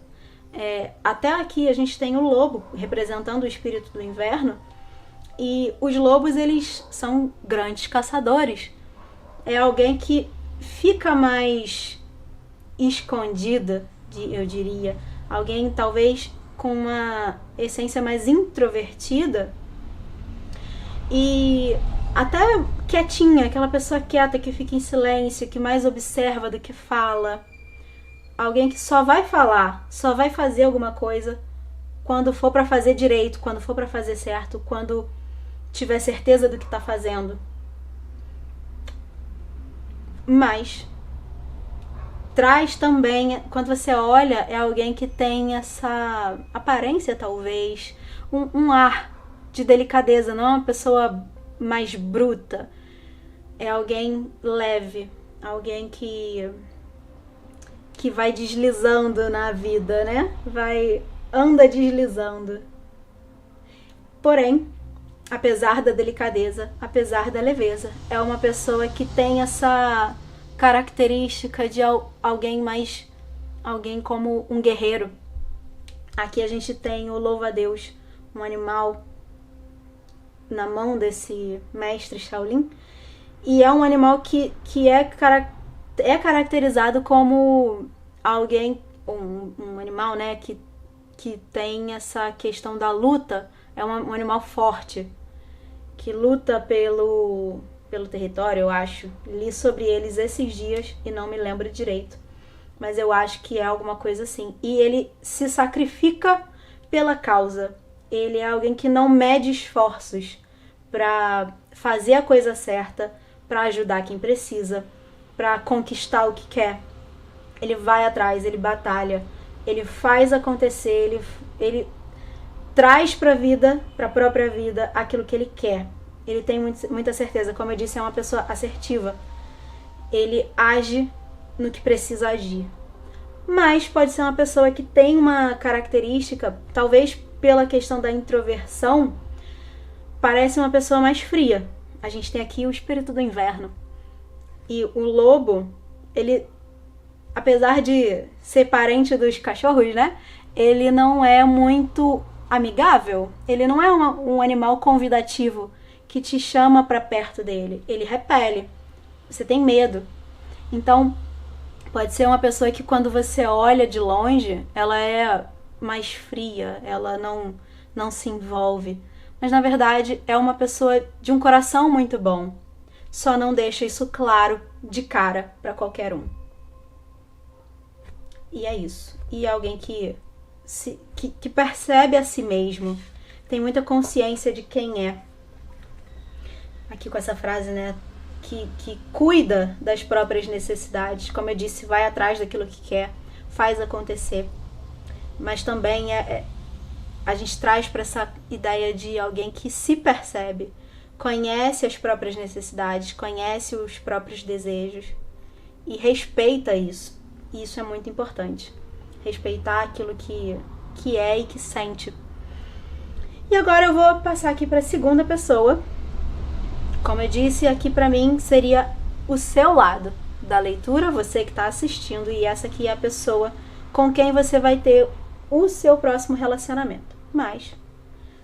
Até aqui a gente tem o lobo representando o espírito do inverno, e os lobos, eles são grandes caçadores. É alguém que fica mais escondida, eu diria. Alguém talvez com uma essência mais introvertida e até quietinha, aquela pessoa quieta que fica em silêncio, que mais observa do que fala. Alguém que só vai falar, só vai fazer alguma coisa quando for para fazer direito, quando for para fazer certo, quando tiver certeza do que está fazendo. Mas traz também, quando você olha, é alguém que tem essa aparência, talvez, um ar de delicadeza, não é uma pessoa mais bruta, é alguém leve, alguém que vai deslizando na vida, né? Anda deslizando. Porém, apesar da delicadeza, apesar da leveza, é uma pessoa que tem essa característica de alguém como um guerreiro. Aqui a gente tem o louva-a-Deus, um animal na mão desse mestre Shaolin, e é um animal que é caracterizado como alguém, um animal, né, que tem essa questão da luta. É um animal forte, que luta pelo território, eu acho. Li sobre eles esses dias e não me lembro direito, mas eu acho que é alguma coisa assim. E ele se sacrifica pela causa. Ele é alguém que não mede esforços para fazer a coisa certa, para ajudar quem precisa, para conquistar o que quer. Ele vai atrás, ele batalha, ele faz acontecer, ele traz para a própria vida, aquilo que ele quer. Ele tem muita certeza, como eu disse, é uma pessoa assertiva. Ele age no que precisa agir. Mas pode ser uma pessoa que tem uma característica, talvez pela questão da introversão, parece uma pessoa mais fria. A gente tem aqui o espírito do inverno. E o lobo, ele, apesar de ser parente dos cachorros, né? Ele não é muito amigável. Ele não é um animal convidativo que te chama para perto dele. Ele repele. Você tem medo. Então, pode ser uma pessoa que quando você olha de longe, ela é mais fria, ela não se envolve. Mas na verdade é uma pessoa de um coração muito bom. Só não deixa isso claro de cara para qualquer um. E é isso. E é alguém que percebe a si mesmo, tem muita consciência de quem é. Aqui com essa frase, né? Que cuida das próprias necessidades. Como eu disse, vai atrás daquilo que quer, faz acontecer. Mas também a gente traz para essa ideia de alguém que se percebe, conhece as próprias necessidades, conhece os próprios desejos e respeita isso. E isso é muito importante. Respeitar aquilo que é e que sente. E agora eu vou passar aqui para a segunda pessoa. Como eu disse, aqui para mim seria o seu lado da leitura, você que está assistindo, e essa aqui é a pessoa com quem você vai ter o seu próximo relacionamento. Mas,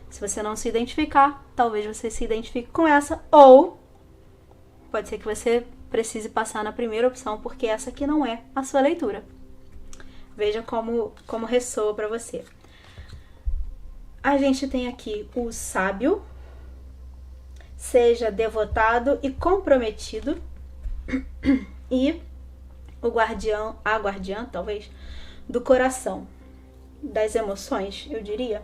se você não se identificar, talvez você se identifique com essa, ou pode ser que você precise passar na primeira opção, porque essa aqui não é a sua leitura. Veja como ressoa para você. A gente tem aqui o sábio, seja devotado e comprometido, e o guardião, a guardiã, talvez, do coração, das emoções, eu diria.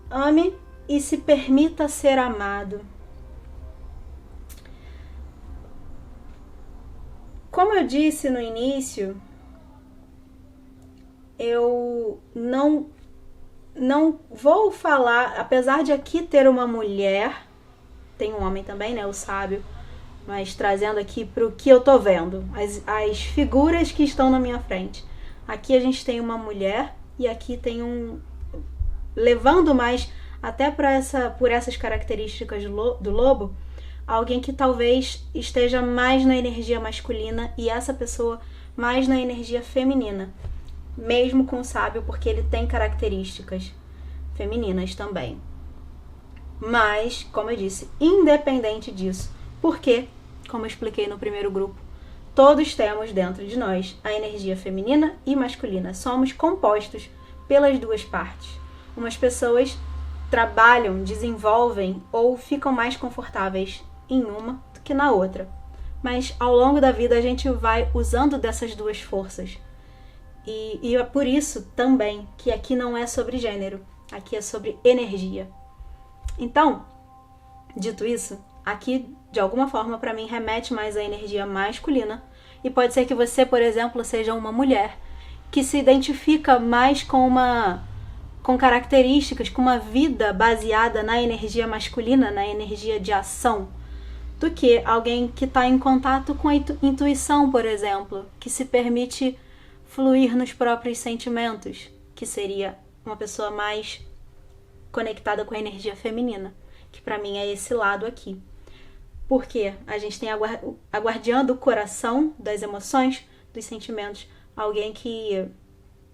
Ame e se permita ser amado. Como eu disse no início, eu não vou falar, apesar de aqui ter uma mulher, tem um homem também, né, o sábio, mas trazendo aqui para o que eu tô vendo, as figuras que estão na minha frente. Aqui a gente tem uma mulher e aqui tem levando mais até por essas características do lobo, alguém que talvez esteja mais na energia masculina e essa pessoa mais na energia feminina, mesmo com o sábio, porque ele tem características femininas também. Mas, como eu disse, independente disso, porque, como eu expliquei no primeiro grupo, todos temos dentro de nós a energia feminina e masculina. Somos compostos pelas duas partes. Umas pessoas trabalham, desenvolvem ou ficam mais confortáveis em uma do que na outra. Mas ao longo da vida a gente vai usando dessas duas forças. E é por isso também que aqui não é sobre gênero, aqui é sobre energia. Então, dito isso, aqui de alguma forma para mim remete mais à energia masculina, e pode ser que você, por exemplo, seja uma mulher que se identifica mais com com características, com uma vida baseada na energia masculina, na energia de ação, do que alguém que está em contato com a intuição, por exemplo, que se permite fluir nos próprios sentimentos, que seria uma pessoa mais conectada com a energia feminina, que para mim é esse lado aqui. Porque a gente tem a guardiã do coração, das emoções, dos sentimentos, alguém que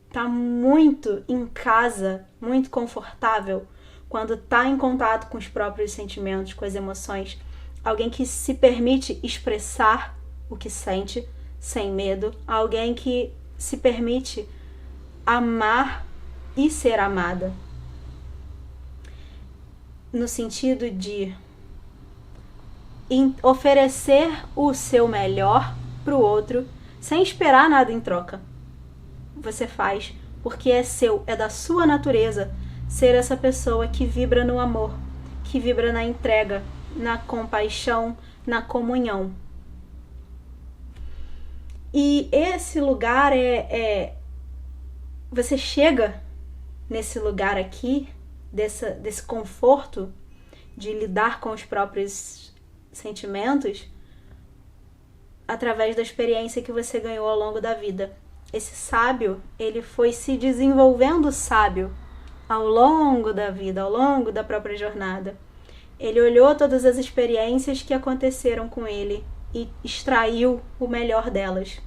tá muito em casa, muito confortável, quando tá em contato com os próprios sentimentos, com as emoções. Alguém que se permite expressar o que sente sem medo. Alguém que se permite amar e ser amada. No sentido de oferecer o seu melhor pro outro sem esperar nada em troca. Você faz porque é seu, é da sua natureza ser essa pessoa que vibra no amor, que vibra na entrega, na compaixão, na comunhão. E esse lugar você chega nesse lugar aqui, desse conforto de lidar com os próprios sentimentos através da experiência que você ganhou ao longo da vida. Esse sábio, ele foi se desenvolvendo sábio ao longo da vida, ao longo da própria jornada. Ele olhou todas as experiências que aconteceram com ele e extraiu o melhor delas.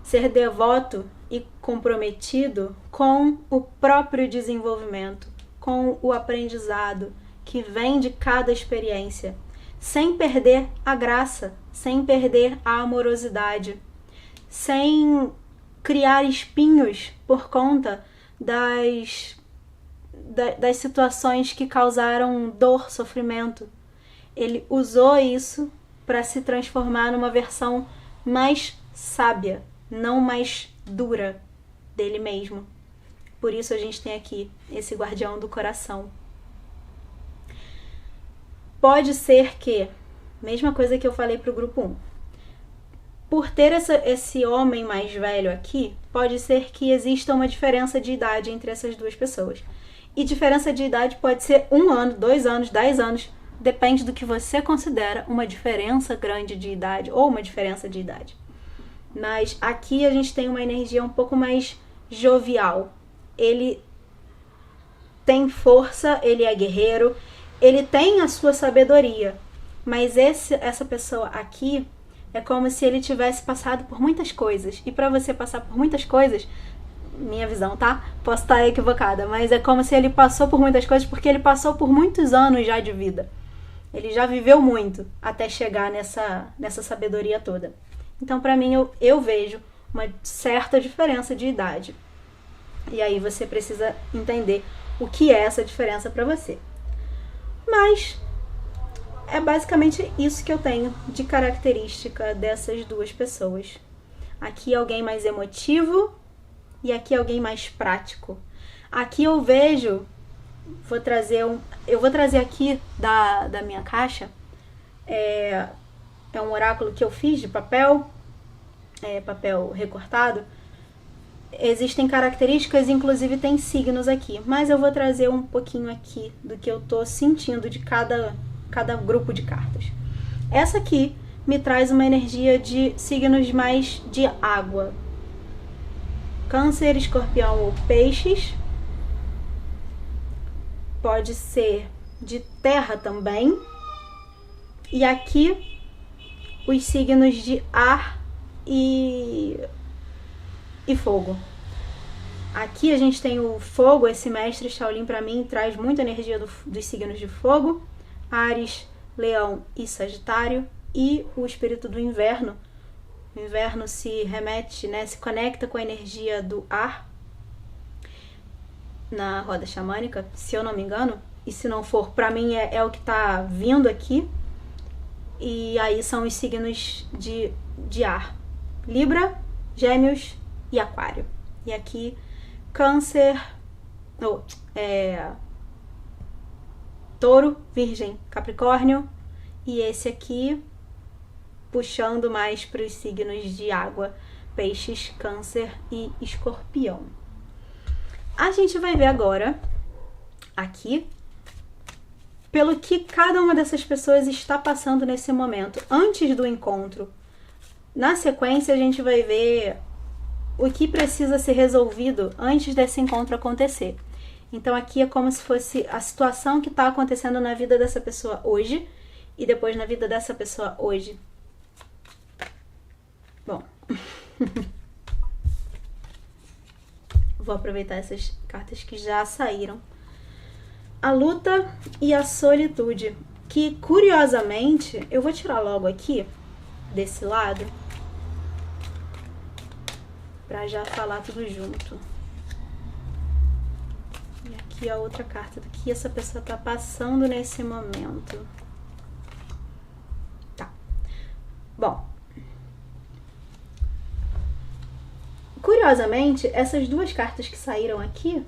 Ser devoto e comprometido com o próprio desenvolvimento, com o aprendizado que vem de cada experiência, sem perder a graça, sem perder a amorosidade, sem criar espinhos por conta das situações que causaram dor, sofrimento. Ele usou isso para se transformar numa versão mais sábia, não mais dura dele mesmo. Por isso a gente tem aqui esse guardião do coração. Pode ser que, mesma coisa que eu falei para o grupo 1, por ter esse homem mais velho aqui, pode ser que exista uma diferença de idade entre essas duas pessoas. E diferença de idade pode ser 1 ano, 2 anos, 10 anos, depende do que você considera uma diferença grande de idade ou uma diferença de idade. Mas aqui a gente tem uma energia um pouco mais jovial. Ele tem força, ele é guerreiro, ele tem a sua sabedoria. Mas essa pessoa aqui é como se ele tivesse passado por muitas coisas. E para você passar por muitas coisas, minha visão, tá? Posso estar equivocada, mas é como se ele passou por muitas coisas porque ele passou por muitos anos já de vida. Ele já viveu muito até chegar nessa sabedoria toda. Então, para mim, eu vejo uma certa diferença de idade. E aí você precisa entender o que é essa diferença para você. Mas é basicamente isso que eu tenho de característica dessas duas pessoas. Aqui alguém mais emotivo e aqui alguém mais prático. Aqui eu vejo, eu vou trazer aqui da minha caixa, é um oráculo que eu fiz de papel recortado. Existem características, inclusive tem signos aqui, mas eu vou trazer um pouquinho aqui do que eu tô sentindo de cada grupo de cartas. Essa aqui me traz uma energia de signos mais de água. Câncer, Escorpião ou Peixes. Pode ser de terra também. E aqui os signos de ar e fogo. Aqui a gente tem o fogo, esse mestre Shaolin para mim traz muita energia dos signos de fogo. Áries, Leão e Sagitário. E o espírito do inverno. O inverno se remete, se conecta com a energia do ar na roda xamânica, se eu não me engano. E se não for, para mim é o que está vindo aqui. E aí são os signos de ar. Libra, Gêmeos e Aquário. E aqui Câncer, Touro, Virgem, Capricórnio. E esse aqui puxando mais para os signos de água, Peixes, Câncer e Escorpião. a gente vai ver agora, aqui, pelo que cada uma dessas pessoas está passando nesse momento, antes do encontro. Na sequência, a gente vai ver o que precisa ser resolvido antes desse encontro acontecer. Então, aqui é como se fosse a situação que está acontecendo na vida dessa pessoa hoje e depois na vida dessa pessoa hoje. Bom, vou aproveitar essas cartas que já saíram. A luta e a solitude, que curiosamente, eu vou tirar logo aqui, desse lado, pra já falar tudo junto. E aqui a outra carta do que essa pessoa tá passando nesse momento. Tá. Bom. Curiosamente, essas duas cartas que saíram aqui,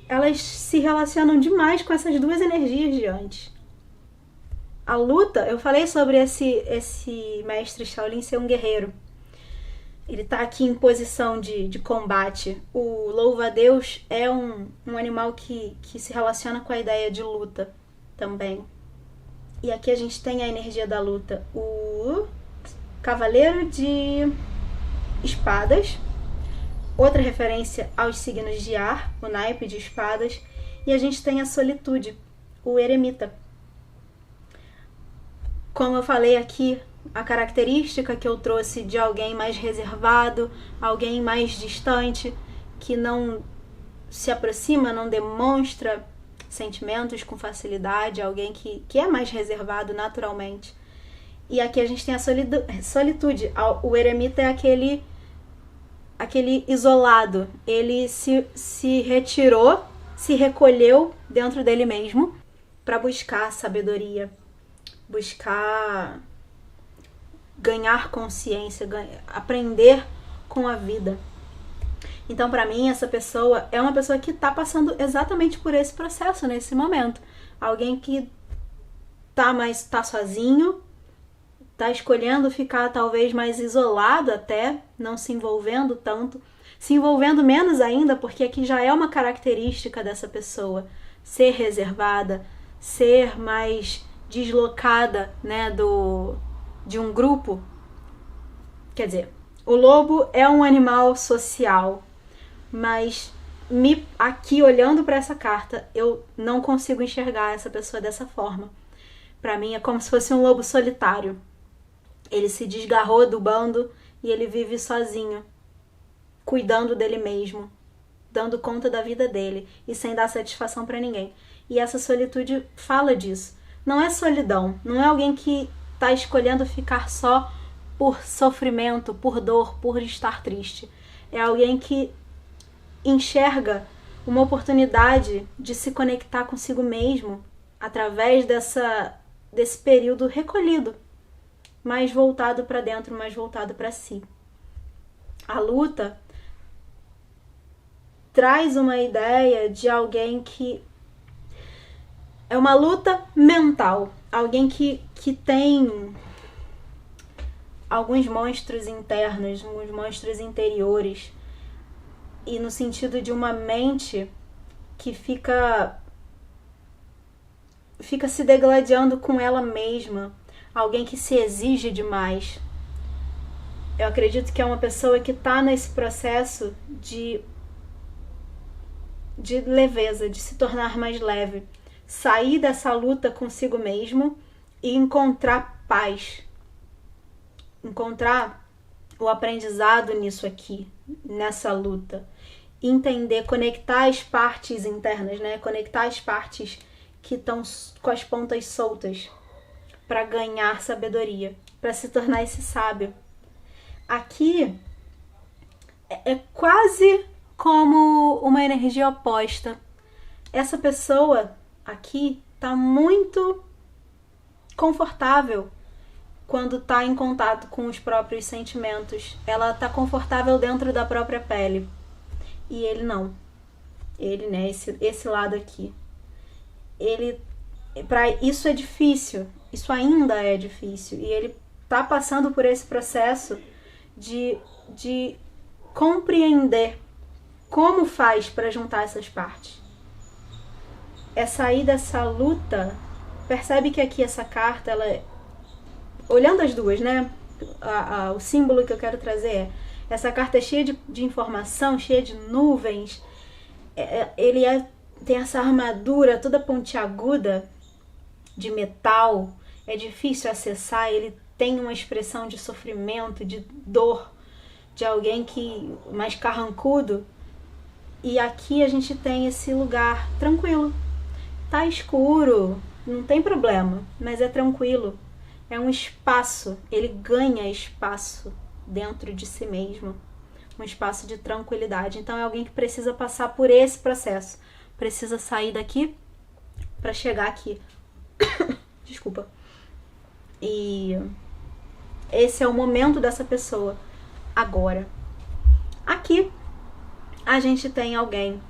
elas se relacionam demais com essas duas energias de antes. A luta, eu falei sobre esse mestre Shaolin ser um guerreiro. Ele tá aqui em posição de combate. O louva-a-Deus é um animal que se relaciona com a ideia de luta também. E aqui a gente tem a energia da luta. O Cavaleiro de Espadas. Outra referência aos signos de ar, o naipe de espadas. E a gente tem a solitude, o eremita. Como eu falei aqui, a característica que eu trouxe de alguém mais reservado, alguém mais distante, que não se aproxima, não demonstra sentimentos com facilidade, alguém que é mais reservado naturalmente. E aqui a gente tem a solitude. O eremita é aquele isolado. Ele se retirou, se recolheu dentro dele mesmo para buscar sabedoria, buscar ganhar consciência, aprender com a vida. Então, para mim, essa pessoa é uma pessoa que está passando exatamente por esse processo nesse momento. Alguém que tá sozinho, tá escolhendo ficar talvez mais isolado até, não se envolvendo tanto, se envolvendo menos ainda, porque aqui já é uma característica dessa pessoa, ser reservada, ser mais deslocada, né, de um grupo. Quer dizer, o lobo é um animal social, mas aqui olhando para essa carta, eu não consigo enxergar essa pessoa dessa forma. Para mim é como se fosse um lobo solitário. Ele se desgarrou do bando e ele vive sozinho, cuidando dele mesmo, dando conta da vida dele e sem dar satisfação para ninguém. E essa solitude fala disso. Não é solidão, não é alguém que está escolhendo ficar só por sofrimento, por dor, por estar triste. É alguém que enxerga uma oportunidade de se conectar consigo mesmo através desse período recolhido, mais voltado para dentro, mais voltado para si. A luta traz uma ideia de alguém que é uma luta mental, alguém que tem alguns monstros internos, alguns monstros interiores, e no sentido de uma mente que fica se degladiando com ela mesma, alguém que se exige demais. Eu acredito que é uma pessoa que está nesse processo de leveza, de se tornar mais leve, sair dessa luta consigo mesmo e encontrar paz, encontrar o aprendizado nisso aqui, nessa luta, entender, conectar as partes internas, né? Conectar as partes que estão com as pontas soltas para ganhar sabedoria, para se tornar esse sábio. Aqui é quase como uma energia oposta. Essa pessoa aqui está muito confortável quando está em contato com os próprios sentimentos. Ela está confortável dentro da própria pele. E ele não. Ele, né, esse lado aqui. Isso é difícil. Isso ainda é difícil. E ele está passando por esse processo de compreender como faz para juntar essas partes? É sair dessa luta. Percebe que aqui essa carta, ela, olhando as duas, né? O símbolo que eu quero trazer é: essa carta é cheia de informação, cheia de nuvens. Ele tem essa armadura toda pontiaguda de metal. É difícil acessar. Ele tem uma expressão de sofrimento, de dor, de alguém que mais carrancudo. E aqui a gente tem esse lugar tranquilo. Tá escuro, não tem problema, mas é tranquilo. É um espaço, ele ganha espaço dentro de si mesmo. Um espaço de tranquilidade. Então é alguém que precisa passar por esse processo. Precisa sair daqui para chegar aqui. Desculpa. E esse é o momento dessa pessoa agora. Aqui a gente tem alguém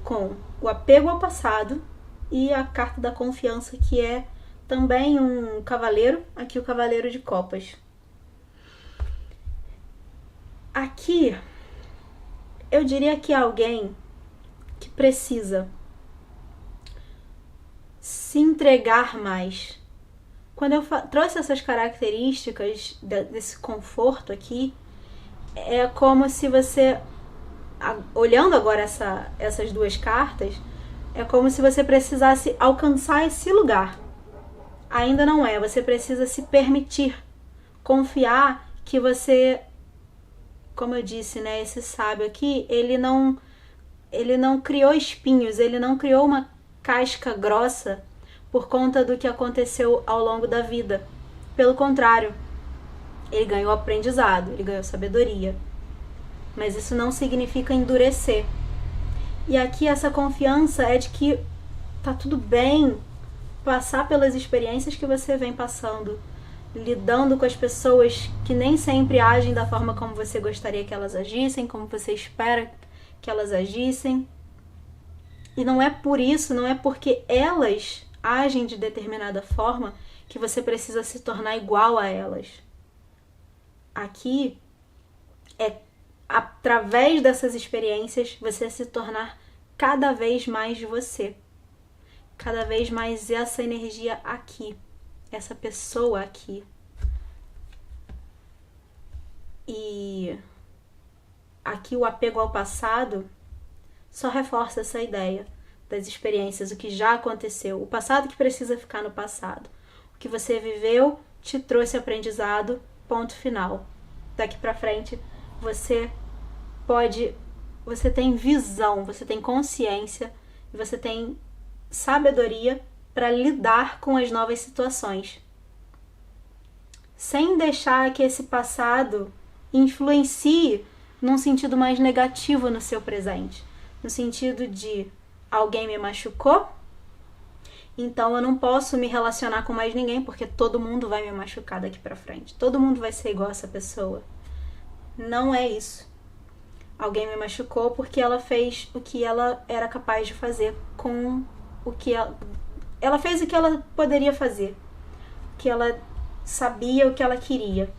com o apego ao passado e a carta da confiança, que é também um cavaleiro. Aqui o cavaleiro de copas. Aqui eu diria que é alguém que precisa se entregar mais. Quando eu trouxe essas características desse conforto aqui, é como se você, olhando agora essas duas cartas, é como se você precisasse alcançar esse lugar. Ainda não é. Você precisa se permitir, confiar que você, como eu disse, né, esse sábio aqui, ele não criou espinhos, ele não criou uma casca grossa por conta do que aconteceu ao longo da vida. Pelo contrário, ele ganhou aprendizado, ele ganhou sabedoria. Mas isso não significa endurecer. E aqui essa confiança é de que tá tudo bem passar pelas experiências que você vem passando, lidando com as pessoas que nem sempre agem da forma como você gostaria que elas agissem, como você espera que elas agissem. E não é por isso, não é porque elas agem de determinada forma que você precisa se tornar igual a elas. Aqui é através dessas experiências você se tornar cada vez mais de você. Cada vez mais essa energia aqui, essa pessoa aqui. E aqui o apego ao passado só reforça essa ideia das experiências, o que já aconteceu, o passado que precisa ficar no passado. O que você viveu te trouxe aprendizado, ponto final. Daqui pra frente você tem visão, você tem consciência e você tem sabedoria para lidar com as novas situações, sem deixar que esse passado influencie num sentido mais negativo no seu presente, no sentido de alguém me machucou, então eu não posso me relacionar com mais ninguém porque todo mundo vai me machucar daqui para frente, todo mundo vai ser igual a essa pessoa. Não é isso. Alguém me machucou porque ela fez o que ela era capaz de fazer com o que ela fez o que ela poderia fazer, o que ela sabia, o que ela queria.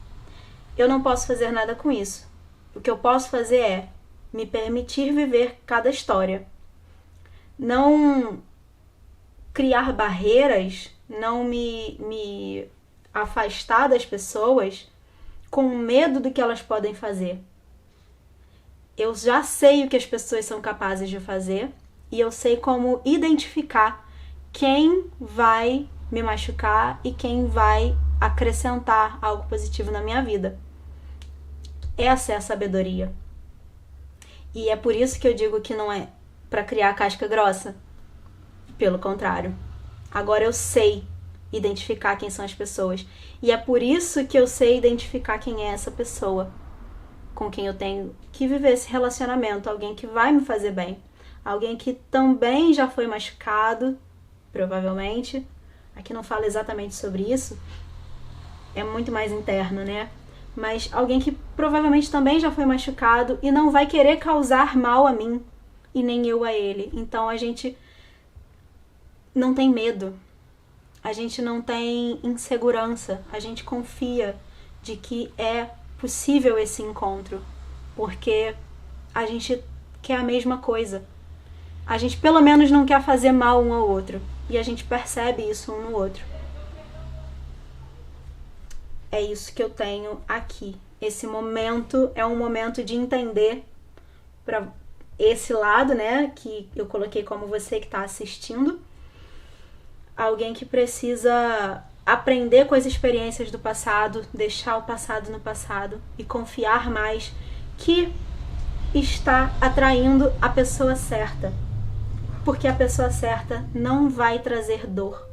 Eu não posso fazer nada com isso. O que eu posso fazer é me permitir viver cada história. Não criar barreiras, não me afastar das pessoas com medo do que elas podem fazer. Eu já sei o que as pessoas são capazes de fazer e eu sei como identificar quem vai me machucar e quem vai acrescentar algo positivo na minha vida. Essa é a sabedoria. E é por isso que eu digo que não é para criar casca grossa. Pelo contrário. Agora eu sei identificar quem são as pessoas. E é por isso que eu sei identificar quem é essa pessoa com quem eu tenho que viver esse relacionamento. Alguém que vai me fazer bem. Alguém que também já foi machucado, provavelmente. Aqui não fala exatamente sobre isso. É muito mais interno, né? Mas alguém que provavelmente também já foi machucado e não vai querer causar mal a mim e nem eu a ele. Então a gente não tem medo, a gente não tem insegurança, a gente confia de que é possível esse encontro, porque a gente quer a mesma coisa. A gente pelo menos não quer fazer mal um ao outro. E a gente percebe isso um no outro. É isso que eu tenho aqui. Esse momento é um momento de entender para esse lado, né, que eu coloquei como você que está assistindo. Alguém que precisa aprender com as experiências do passado, deixar o passado no passado e confiar mais que está atraindo a pessoa certa. Porque a pessoa certa não vai trazer dor.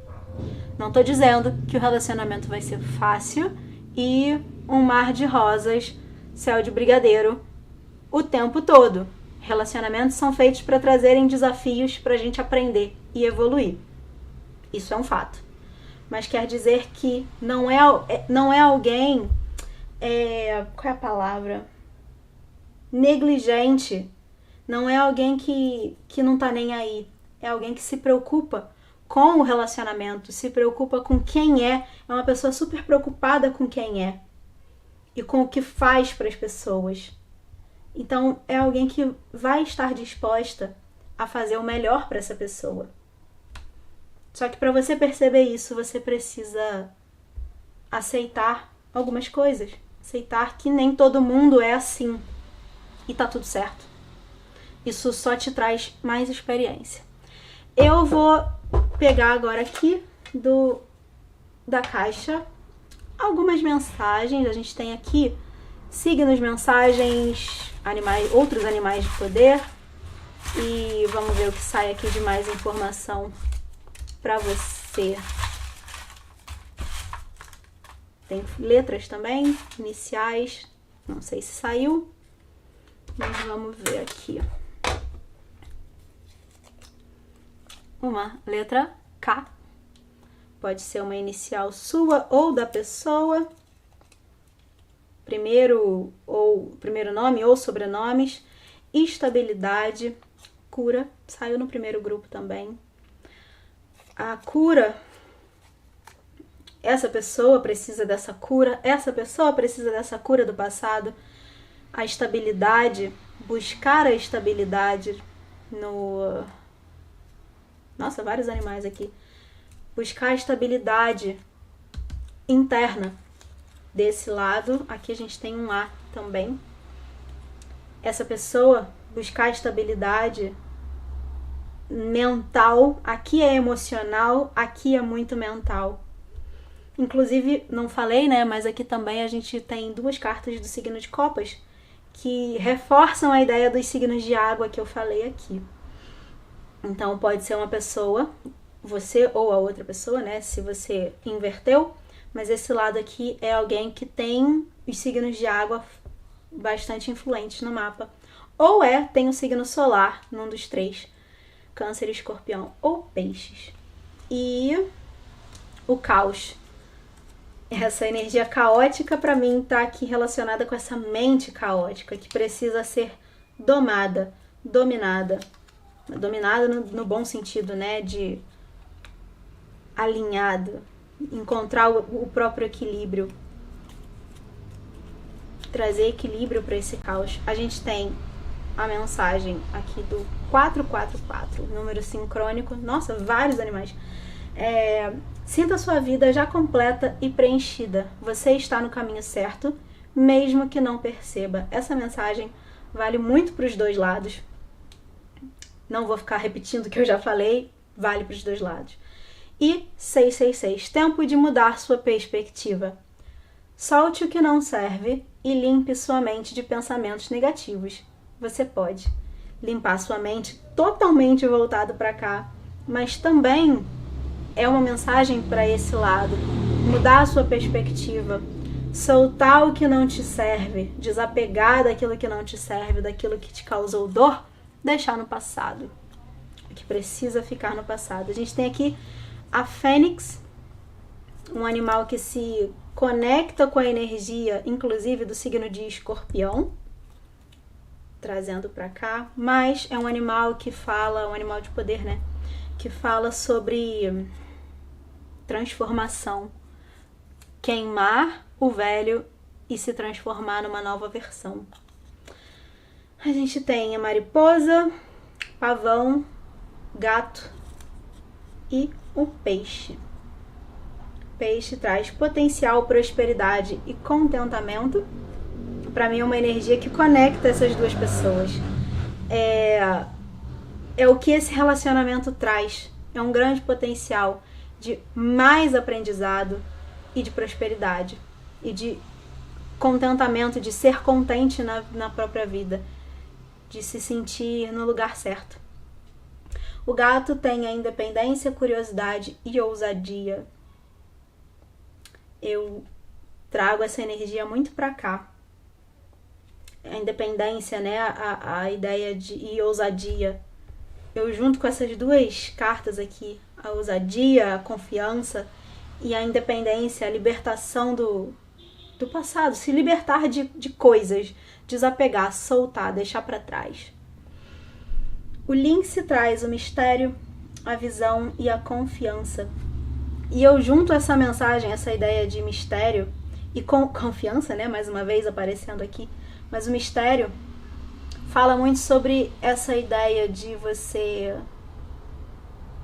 Não estou dizendo que o relacionamento vai ser fácil e um mar de rosas, céu de brigadeiro o tempo todo. Relacionamentos são feitos para trazerem desafios para a gente aprender e evoluir. Isso é um fato. Mas quer dizer que não é alguém, qual é a palavra? Negligente. Não é alguém que não tá nem aí. É alguém que se preocupa com o relacionamento, se preocupa com quem é. É uma pessoa super preocupada com quem é e com o que faz para as pessoas. Então, é alguém que vai estar disposta a fazer o melhor para essa pessoa. Só que para você perceber isso, você precisa aceitar algumas coisas. Aceitar que nem todo mundo é assim. E tá tudo certo. Isso só te traz mais experiência. Eu vou pegar agora aqui da caixa algumas mensagens. A gente tem aqui signos, mensagens, outros animais de poder. E vamos ver o que sai aqui de mais informação para você. Tem letras também, iniciais. Não sei se saiu, mas vamos ver aqui. Uma letra K. Pode ser uma inicial sua ou da pessoa. Primeiro nome ou sobrenomes. Estabilidade. Cura. Saiu no primeiro grupo também. A cura. Essa pessoa precisa dessa cura. Essa pessoa precisa dessa cura do passado. A estabilidade. Buscar a estabilidade no... Nossa, vários animais aqui. Buscar a estabilidade interna. Desse lado, aqui a gente tem um A também. Essa pessoa buscar a estabilidade mental. Aqui é emocional, aqui é muito mental. Inclusive, não falei, né? Mas aqui também a gente tem duas cartas do signo de Copas que reforçam a ideia dos signos de água que eu falei aqui. Então, pode ser uma pessoa, você ou a outra pessoa, né? Se você inverteu. Mas esse lado aqui é alguém que tem os signos de água bastante influentes no mapa. Ou tem o signo solar num dos três. Câncer, Escorpião ou Peixes. E o caos. Essa energia caótica, para mim, tá aqui relacionada com essa mente caótica que precisa ser domada, dominada. Dominada no bom sentido, né? De alinhado. Encontrar o próprio equilíbrio. Trazer equilíbrio para esse caos. A gente tem a mensagem aqui do 444, número sincrônico. Nossa, vários animais. Sinta sua vida já completa e preenchida. Você está no caminho certo, mesmo que não perceba. Essa mensagem vale muito para os dois lados. Não vou ficar repetindo o que eu já falei. Vale para os dois lados. E 666, tempo de mudar sua perspectiva. Solte o que não serve e limpe sua mente de pensamentos negativos. Você pode limpar sua mente totalmente voltado para cá, mas também é uma mensagem para esse lado. Mudar a sua perspectiva, soltar o que não te serve, desapegar daquilo que não te serve, daquilo que te causou dor, deixar no passado. O que precisa ficar no passado. A gente tem aqui a fênix, um animal que se conecta com a energia, inclusive do signo de Escorpião, trazendo para cá, mas é um animal que fala, um animal de poder, né? Que fala sobre transformação, queimar o velho e se transformar numa nova versão. A gente tem a mariposa, pavão, gato e o peixe. Peixe traz potencial, prosperidade e contentamento. Para mim é uma energia que conecta essas duas pessoas. É o que esse relacionamento traz. É um grande potencial de mais aprendizado e de prosperidade. E de contentamento, de ser contente na própria vida. De se sentir no lugar certo. O gato tem a independência, curiosidade e ousadia. Eu trago essa energia muito pra cá. A independência, né? A ideia e ousadia. Eu junto com essas duas cartas aqui, a ousadia, a confiança e a independência, a libertação do passado, se libertar de coisas, desapegar, soltar, deixar pra trás. O Lince traz o mistério, a visão e a confiança. E eu junto essa mensagem, essa ideia de mistério e confiança, né? Mais uma vez aparecendo aqui. Mas o mistério fala muito sobre essa ideia de você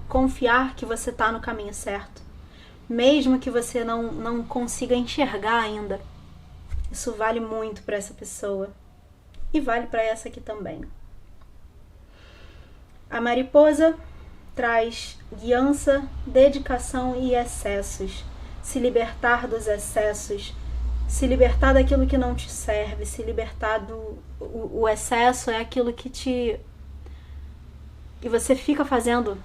confiar que você está no caminho certo. Mesmo que você não consiga enxergar ainda. Isso vale muito para essa pessoa. E vale para essa aqui também. A mariposa traz guiança, dedicação e excessos. Se libertar dos excessos, se libertar daquilo que não te serve, se libertar o excesso é aquilo que você fica fazendo.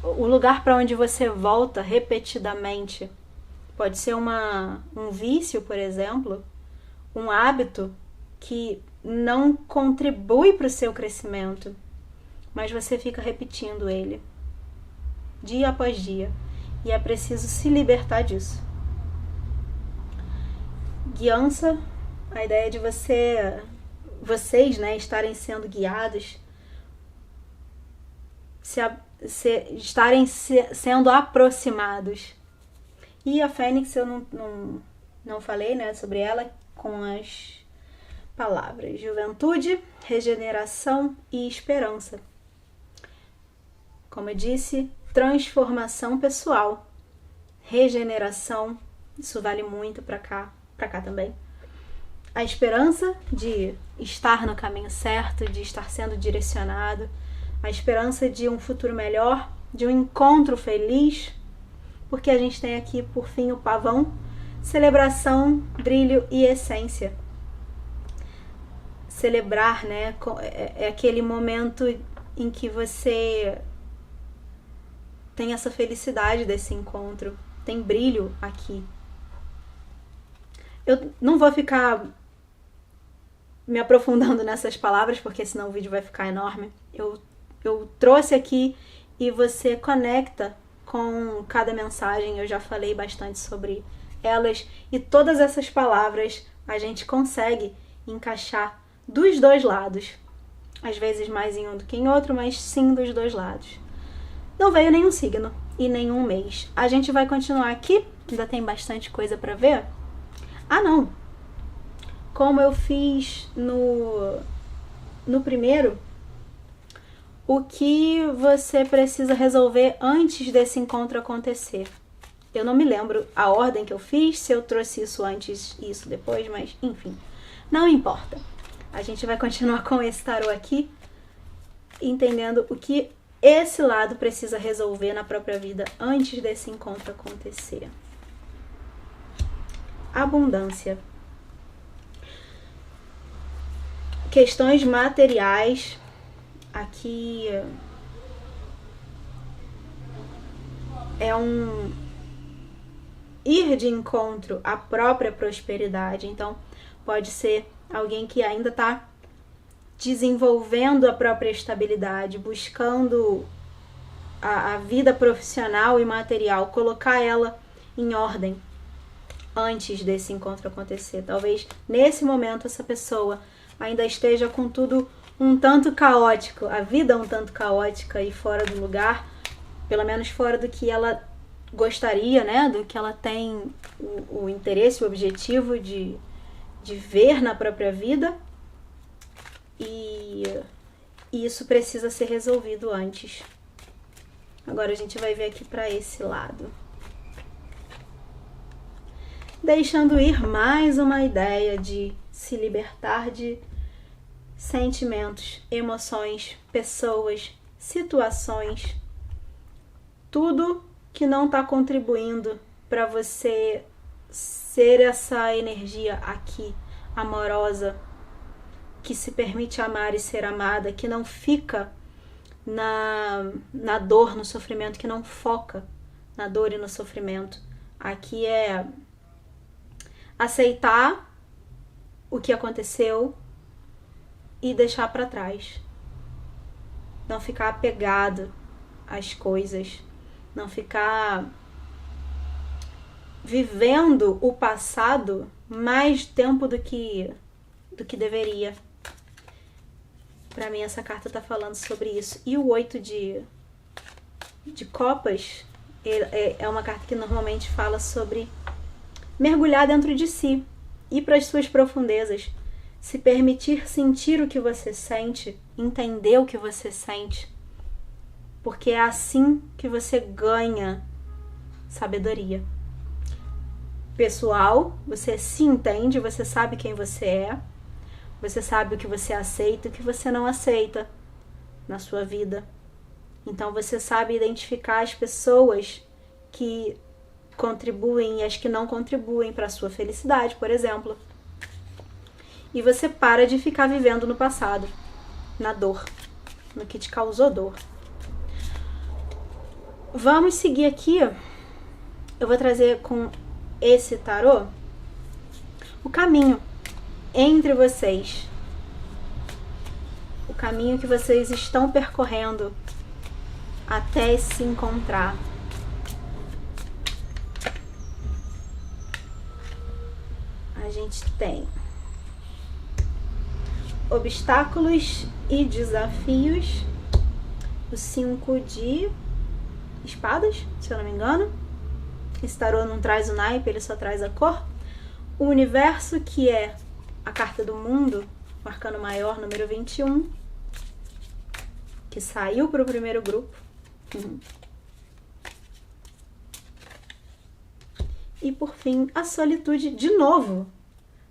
O lugar para onde você volta repetidamente. Pode ser um vício, por exemplo, um hábito que não contribui para o seu crescimento, mas você fica repetindo ele dia após dia, e é preciso se libertar disso. Guiança, a ideia de vocês, né, estarem sendo guiados, estarem sendo aproximados. E a Fênix eu não falei, né, sobre ela com as palavras juventude, regeneração e esperança. Como eu disse, transformação pessoal, regeneração, isso vale muito para cá também. A esperança de estar no caminho certo, de estar sendo direcionado, a esperança de um futuro melhor, de um encontro feliz, porque a gente tem aqui, por fim, o pavão, celebração, brilho e essência. Celebrar, né, é aquele momento em que você tem essa felicidade desse encontro, tem brilho aqui. Eu não vou ficar me aprofundando nessas palavras, porque senão o vídeo vai ficar enorme. Eu trouxe aqui e você conecta com cada mensagem. Eu já falei bastante sobre elas, e todas essas palavras a gente consegue encaixar dos dois lados. Às vezes mais em um do que em outro, mas sim dos dois lados. Não veio nenhum signo e nenhum mês. A gente vai continuar aqui, ainda tem bastante coisa pra ver. Ah, não! Como eu fiz no primeiro, o que você precisa resolver antes desse encontro acontecer. Eu não me lembro a ordem que eu fiz, se eu trouxe isso antes e isso depois, mas enfim, não importa. A gente vai continuar com esse tarô aqui, entendendo o que esse lado precisa resolver na própria vida antes desse encontro acontecer. Abundância. Questões materiais. Aqui é um ir de encontro à própria prosperidade. Então, pode ser alguém que ainda está desenvolvendo a própria estabilidade, buscando a vida profissional e material, colocar ela em ordem antes desse encontro acontecer. Talvez nesse momento essa pessoa ainda esteja com tudo um tanto caótico, a vida um tanto caótica e fora do lugar, pelo menos fora do que ela gostaria, né? Do que ela tem o interesse, o objetivo de ver na própria vida. E E isso precisa ser resolvido antes. Agora a gente vai ver aqui para esse lado. Deixando ir mais uma ideia de se libertar de sentimentos, emoções, pessoas, situações, tudo que não está contribuindo para você ser essa energia aqui, amorosa, que se permite amar e ser amada, que não fica na dor, no sofrimento, que não foca na dor e no sofrimento. Aqui é aceitar o que aconteceu e deixar para trás. Não ficar apegado às coisas, não ficar vivendo o passado mais tempo do que deveria. Para mim essa carta está falando sobre isso. E o 8 de copas é uma carta que normalmente fala sobre mergulhar dentro de si, ir para as suas profundezas, se permitir sentir o que você sente, entender o que você sente, porque é assim que você ganha sabedoria pessoal. Você se entende, você sabe quem você é, você sabe o que você aceita e o que você não aceita na sua vida. Então você sabe identificar as pessoas que contribuem e as que não contribuem para a sua felicidade, por exemplo. E você para de ficar vivendo no passado, na dor, no que te causou dor. Vamos seguir aqui. Eu vou trazer com esse tarô o caminho entre vocês. O caminho que vocês estão percorrendo até se encontrar. A gente tem obstáculos e desafios, o 5 de espadas, se eu não me engano. Esse tarô não traz o naipe, ele só traz a cor. O universo, que é a carta do mundo, o arcano maior, número 21, que saiu para o primeiro grupo. E por fim, a solitude, de novo,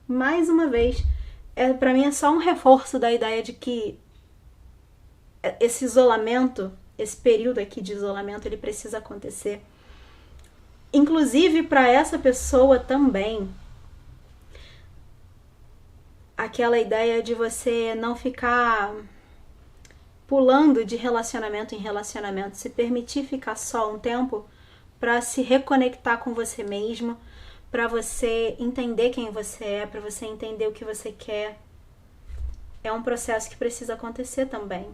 mais uma vez. Para mim é só um reforço da ideia de que esse isolamento, esse período aqui de isolamento, ele precisa acontecer. Inclusive para essa pessoa também. Aquela ideia de você não ficar pulando de relacionamento em relacionamento, se permitir ficar só um tempo para se reconectar com você mesmo, para você entender quem você é, para você entender o que você quer. É um processo que precisa acontecer também.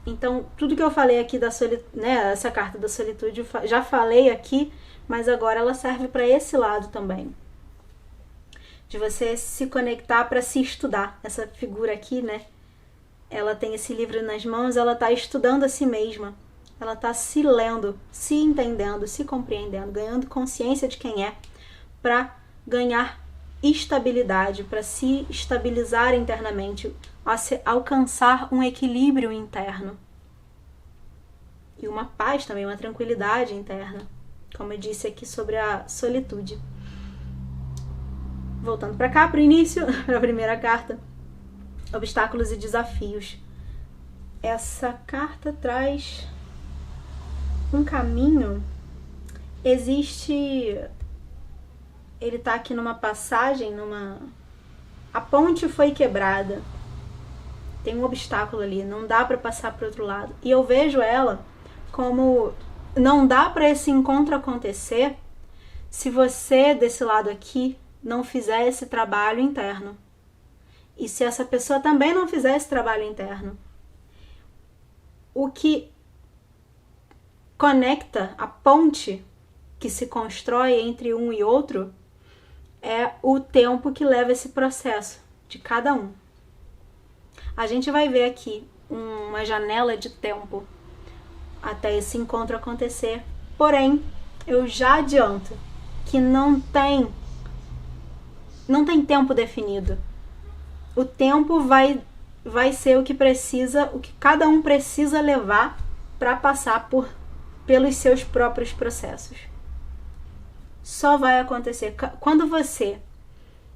Então, tudo que eu falei aqui da solitude, né, essa carta da solitude, eu já falei aqui, mas agora ela serve para esse lado também. De você se conectar para se estudar. Essa figura aqui, né, ela tem esse livro nas mãos, ela está estudando a si mesma. Ela está se lendo, se entendendo, se compreendendo, ganhando consciência de quem é, para ganhar estabilidade, para se estabilizar internamente, alcançar um equilíbrio interno. E uma paz também, uma tranquilidade interna, como eu disse aqui sobre a solitude. Voltando para cá, para o início, para a primeira carta, obstáculos e desafios. Essa carta traz um caminho. Ele tá aqui numa passagem, a ponte foi quebrada, tem um obstáculo ali, não dá para passar para o outro lado, e eu vejo ela como não dá para esse encontro acontecer se você desse lado aqui não fizer esse trabalho interno, e se essa pessoa também não fizer esse trabalho interno. O que conecta, a ponte que se constrói entre um e outro, é o tempo que leva esse processo de cada um. A gente vai ver aqui uma janela de tempo até esse encontro acontecer. Porém, eu já adianto que não tem tempo definido. O tempo vai vai ser o que cada um precisa levar para passar pelos seus próprios processos. Só vai acontecer quando você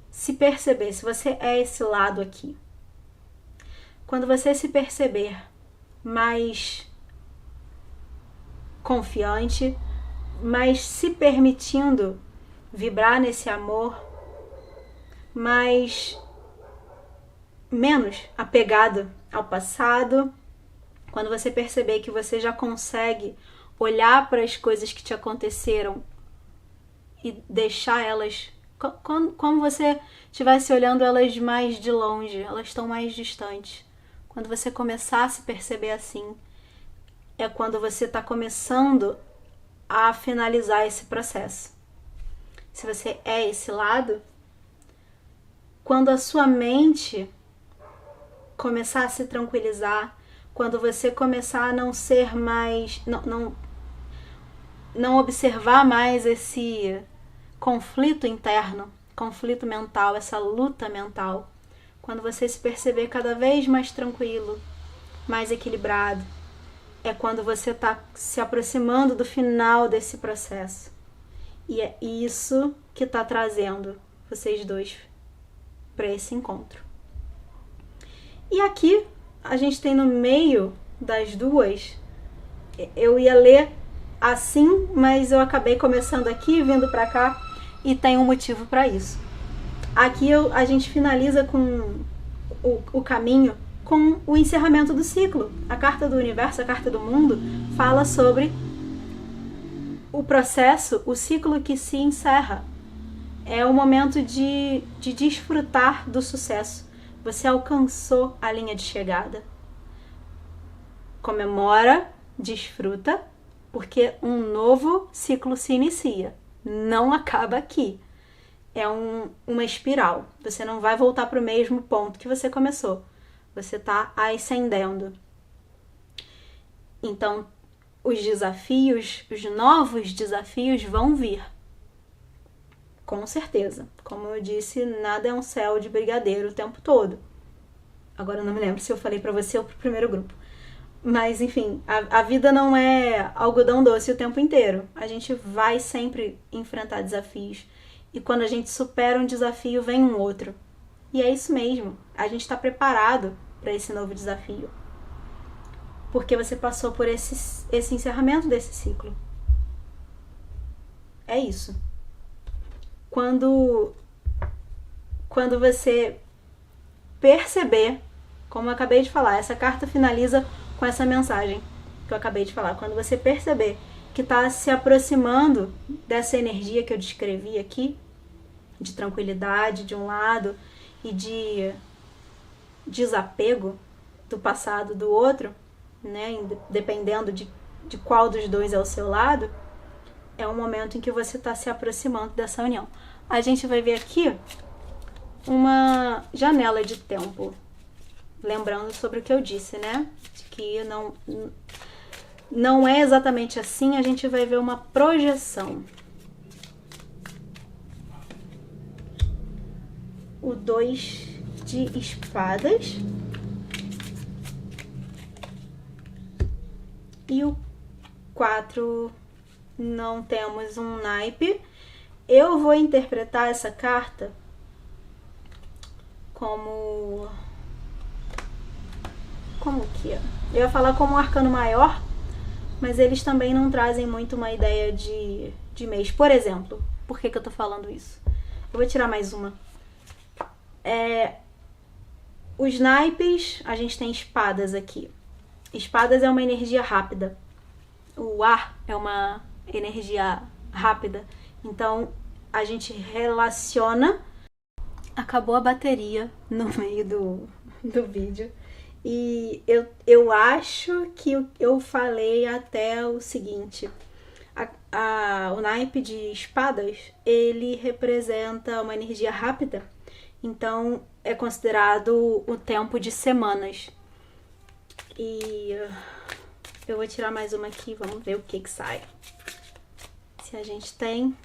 se perceber, se você é esse lado aqui, quando você se perceber mais confiante, mas se permitindo vibrar nesse amor, mas menos apegado ao passado, quando você perceber que você já consegue olhar para as coisas que te aconteceram e deixar elas como você estivesse olhando elas mais de longe, elas estão mais distantes. Quando você começar a se perceber assim, é quando você está começando a finalizar esse processo. Se você é esse lado, quando a sua mente começar a se tranquilizar, quando você começar a não ser mais, não observar mais esse conflito interno, conflito mental, essa luta mental, quando você se perceber cada vez mais tranquilo, mais equilibrado, é quando você está se aproximando do final desse processo. E é isso que está trazendo vocês dois para esse encontro. E aqui a gente tem no meio das duas, eu ia ler assim, mas eu acabei começando aqui, vindo para cá, e tem um motivo para isso. Aqui a gente finaliza com o caminho com o encerramento do ciclo. A carta do universo, a carta do mundo, fala sobre o processo, o ciclo que se encerra. É o momento de desfrutar do sucesso. Você alcançou a linha de chegada. Comemora, desfruta, porque um novo ciclo se inicia. Não acaba aqui. É uma espiral. Você não vai voltar para o mesmo ponto que você começou. Você está ascendendo. Então, os desafios, os novos desafios vão vir. Com certeza. Como eu disse, nada é um céu de brigadeiro o tempo todo. Agora eu não me lembro se eu falei para você ou para o primeiro grupo. Mas, enfim, a vida não é algodão doce o tempo inteiro. A gente vai sempre enfrentar desafios. E quando a gente supera um desafio, vem um outro. E é isso mesmo. A gente está preparado para esse novo desafio. Porque você passou por esse encerramento desse ciclo. É isso. Quando você perceber, como eu acabei de falar, essa carta finaliza com essa mensagem que eu acabei de falar. Quando você perceber que está se aproximando dessa energia que eu descrevi aqui, de tranquilidade de um lado e de desapego do passado do outro, né, dependendo de qual dos dois é o seu lado, é um momento em que você está se aproximando dessa união. A gente vai ver aqui uma janela de tempo, lembrando sobre o que eu disse, né, de que não é exatamente assim. A gente vai ver uma projeção. O 2 de espadas e o 4 não temos um naipe. Eu vou interpretar essa carta como que é? Eu ia falar como um arcano maior, mas eles também não trazem muito uma ideia de mês. Por exemplo, por que eu tô falando isso? Eu vou tirar mais uma. Os naipes, a gente tem espadas aqui. Espadas é uma energia rápida. O ar é uma energia rápida. Então, a gente relaciona. Acabou a bateria no meio do vídeo. E eu acho que eu falei até o seguinte. O naipe de espadas, ele representa uma energia rápida. Então, é considerado o tempo de semanas. E eu vou tirar mais uma aqui, vamos ver o que sai. Se a gente tem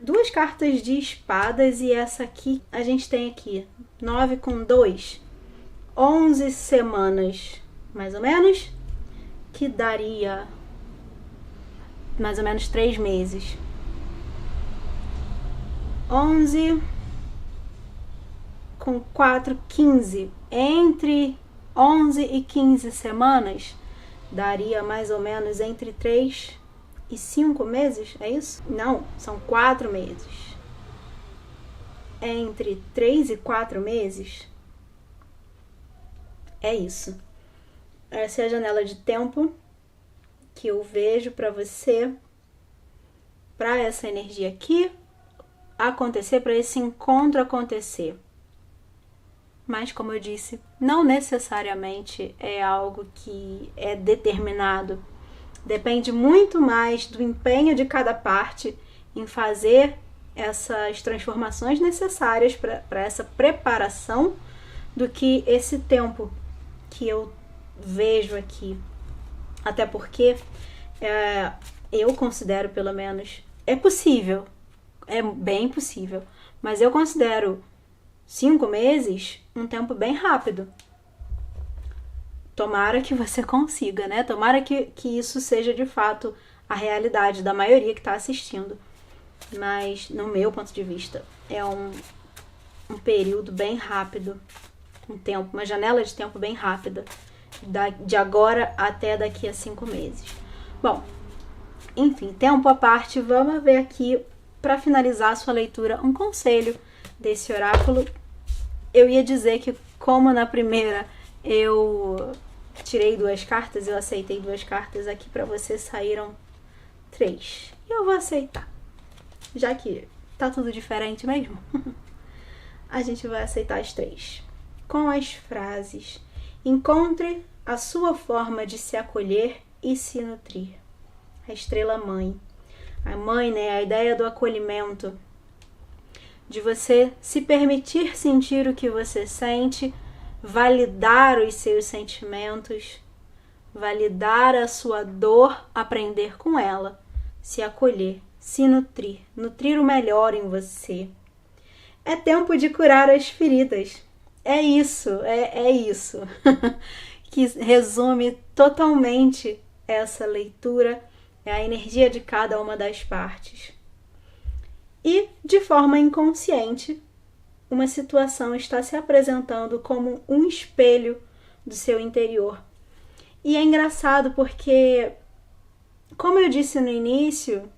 duas cartas de espadas e essa aqui, a gente tem aqui 9 com 2. 11 semanas, mais ou menos, que daria mais ou menos 3 meses. 11 com 4, 15. Entre 11 e 15 semanas, daria mais ou menos entre 3 e 5 meses, é isso? Não, são 4 meses. Entre 3 e 4 meses, é isso. Essa é a janela de tempo que eu vejo para você, para essa energia aqui acontecer, para esse encontro acontecer. Mas, como eu disse, não necessariamente é algo que é determinado. Depende muito mais do empenho de cada parte em fazer essas transformações necessárias para essa preparação do que esse tempo que eu vejo aqui. Até porque eu considero, pelo menos, é possível, é bem possível, mas eu considero 5 meses um tempo bem rápido. Tomara que você consiga, né? Tomara que isso seja de fato a realidade da maioria que está assistindo. Mas, no meu ponto de vista, é um período bem rápido, uma janela de tempo bem rápida, de agora até daqui a 5 meses. Bom, enfim, tempo à parte, vamos ver aqui, para finalizar a sua leitura, um conselho desse oráculo. Eu ia dizer que, como na primeira eu tirei 2 cartas, eu aceitei 2 cartas, aqui para você saíram 3. E eu vou aceitar. Já que tá tudo diferente mesmo, a gente vai aceitar as 3. Com as frases: encontre a sua forma de se acolher e se nutrir. A estrela mãe. A mãe, né? A ideia do acolhimento. De você se permitir sentir o que você sente, validar os seus sentimentos, validar a sua dor, aprender com ela, se acolher, se nutrir, nutrir o melhor em você. É tempo de curar as feridas. É isso que resume totalmente essa leitura, é a energia de cada uma das partes. E, de forma inconsciente, uma situação está se apresentando como um espelho do seu interior. E é engraçado porque, como eu disse no início,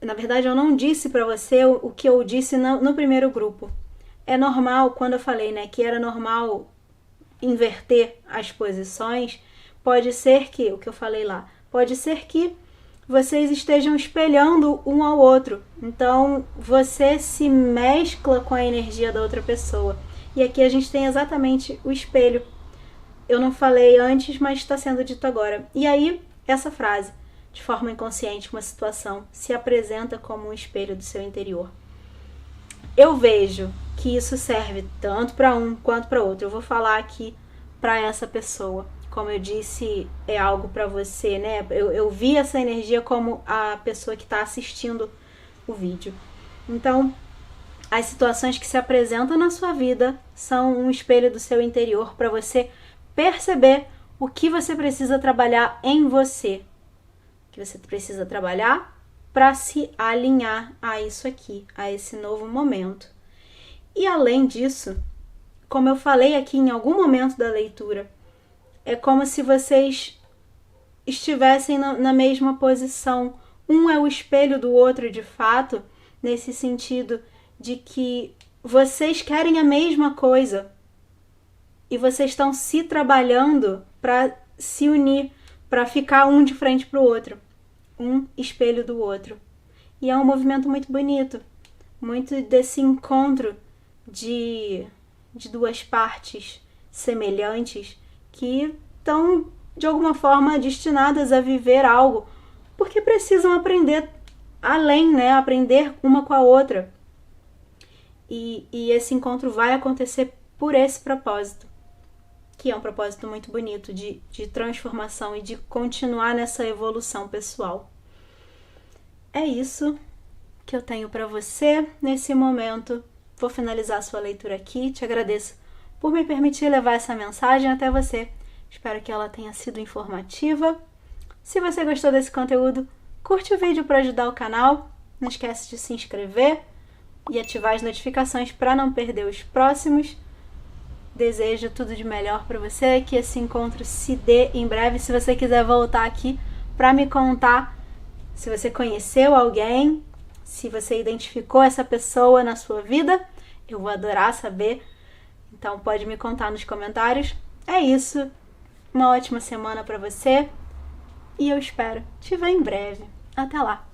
na verdade eu não disse para você o que eu disse no primeiro grupo. É normal, quando eu falei, né, que era normal inverter as posições, pode ser que, o que eu falei lá, pode ser que vocês estejam espelhando um ao outro. Então, você se mescla com a energia da outra pessoa. E aqui a gente tem exatamente o espelho. Eu não falei antes, mas está sendo dito agora. E aí, essa frase, de forma inconsciente, uma situação, se apresenta como um espelho do seu interior. Eu vejo que isso serve tanto para um quanto para outro. Eu vou falar aqui para essa pessoa. Como eu disse, é algo para você, né? Eu vi essa energia como a pessoa que está assistindo o vídeo. Então, as situações que se apresentam na sua vida são um espelho do seu interior para você perceber o que você precisa trabalhar em você. O que você precisa trabalhar para se alinhar a isso aqui, a esse novo momento. E além disso, como eu falei aqui em algum momento da leitura, é como se vocês estivessem na mesma posição. Um é o espelho do outro, de fato, nesse sentido de que vocês querem a mesma coisa e vocês estão se trabalhando para se unir, para ficar um de frente para o outro, um espelho do outro. E é um movimento muito bonito, muito desse encontro de duas partes semelhantes que estão, de alguma forma, destinadas a viver algo, porque precisam aprender além, né? Aprender uma com a outra. E esse encontro vai acontecer por esse propósito, que é um propósito muito bonito de transformação e de continuar nessa evolução pessoal. É isso que eu tenho para você nesse momento. Vou finalizar a sua leitura aqui. Te agradeço por me permitir levar essa mensagem até você. Espero que ela tenha sido informativa. Se você gostou desse conteúdo, curte o vídeo para ajudar o canal. Não esquece de se inscrever e ativar as notificações para não perder os próximos. Desejo tudo de melhor para você, que esse encontro se dê em breve. Se você quiser voltar aqui para me contar se você conheceu alguém, se você identificou essa pessoa na sua vida, eu vou adorar saber. Então pode me contar nos comentários. É isso. Uma ótima semana para você e eu espero te ver em breve. Até lá!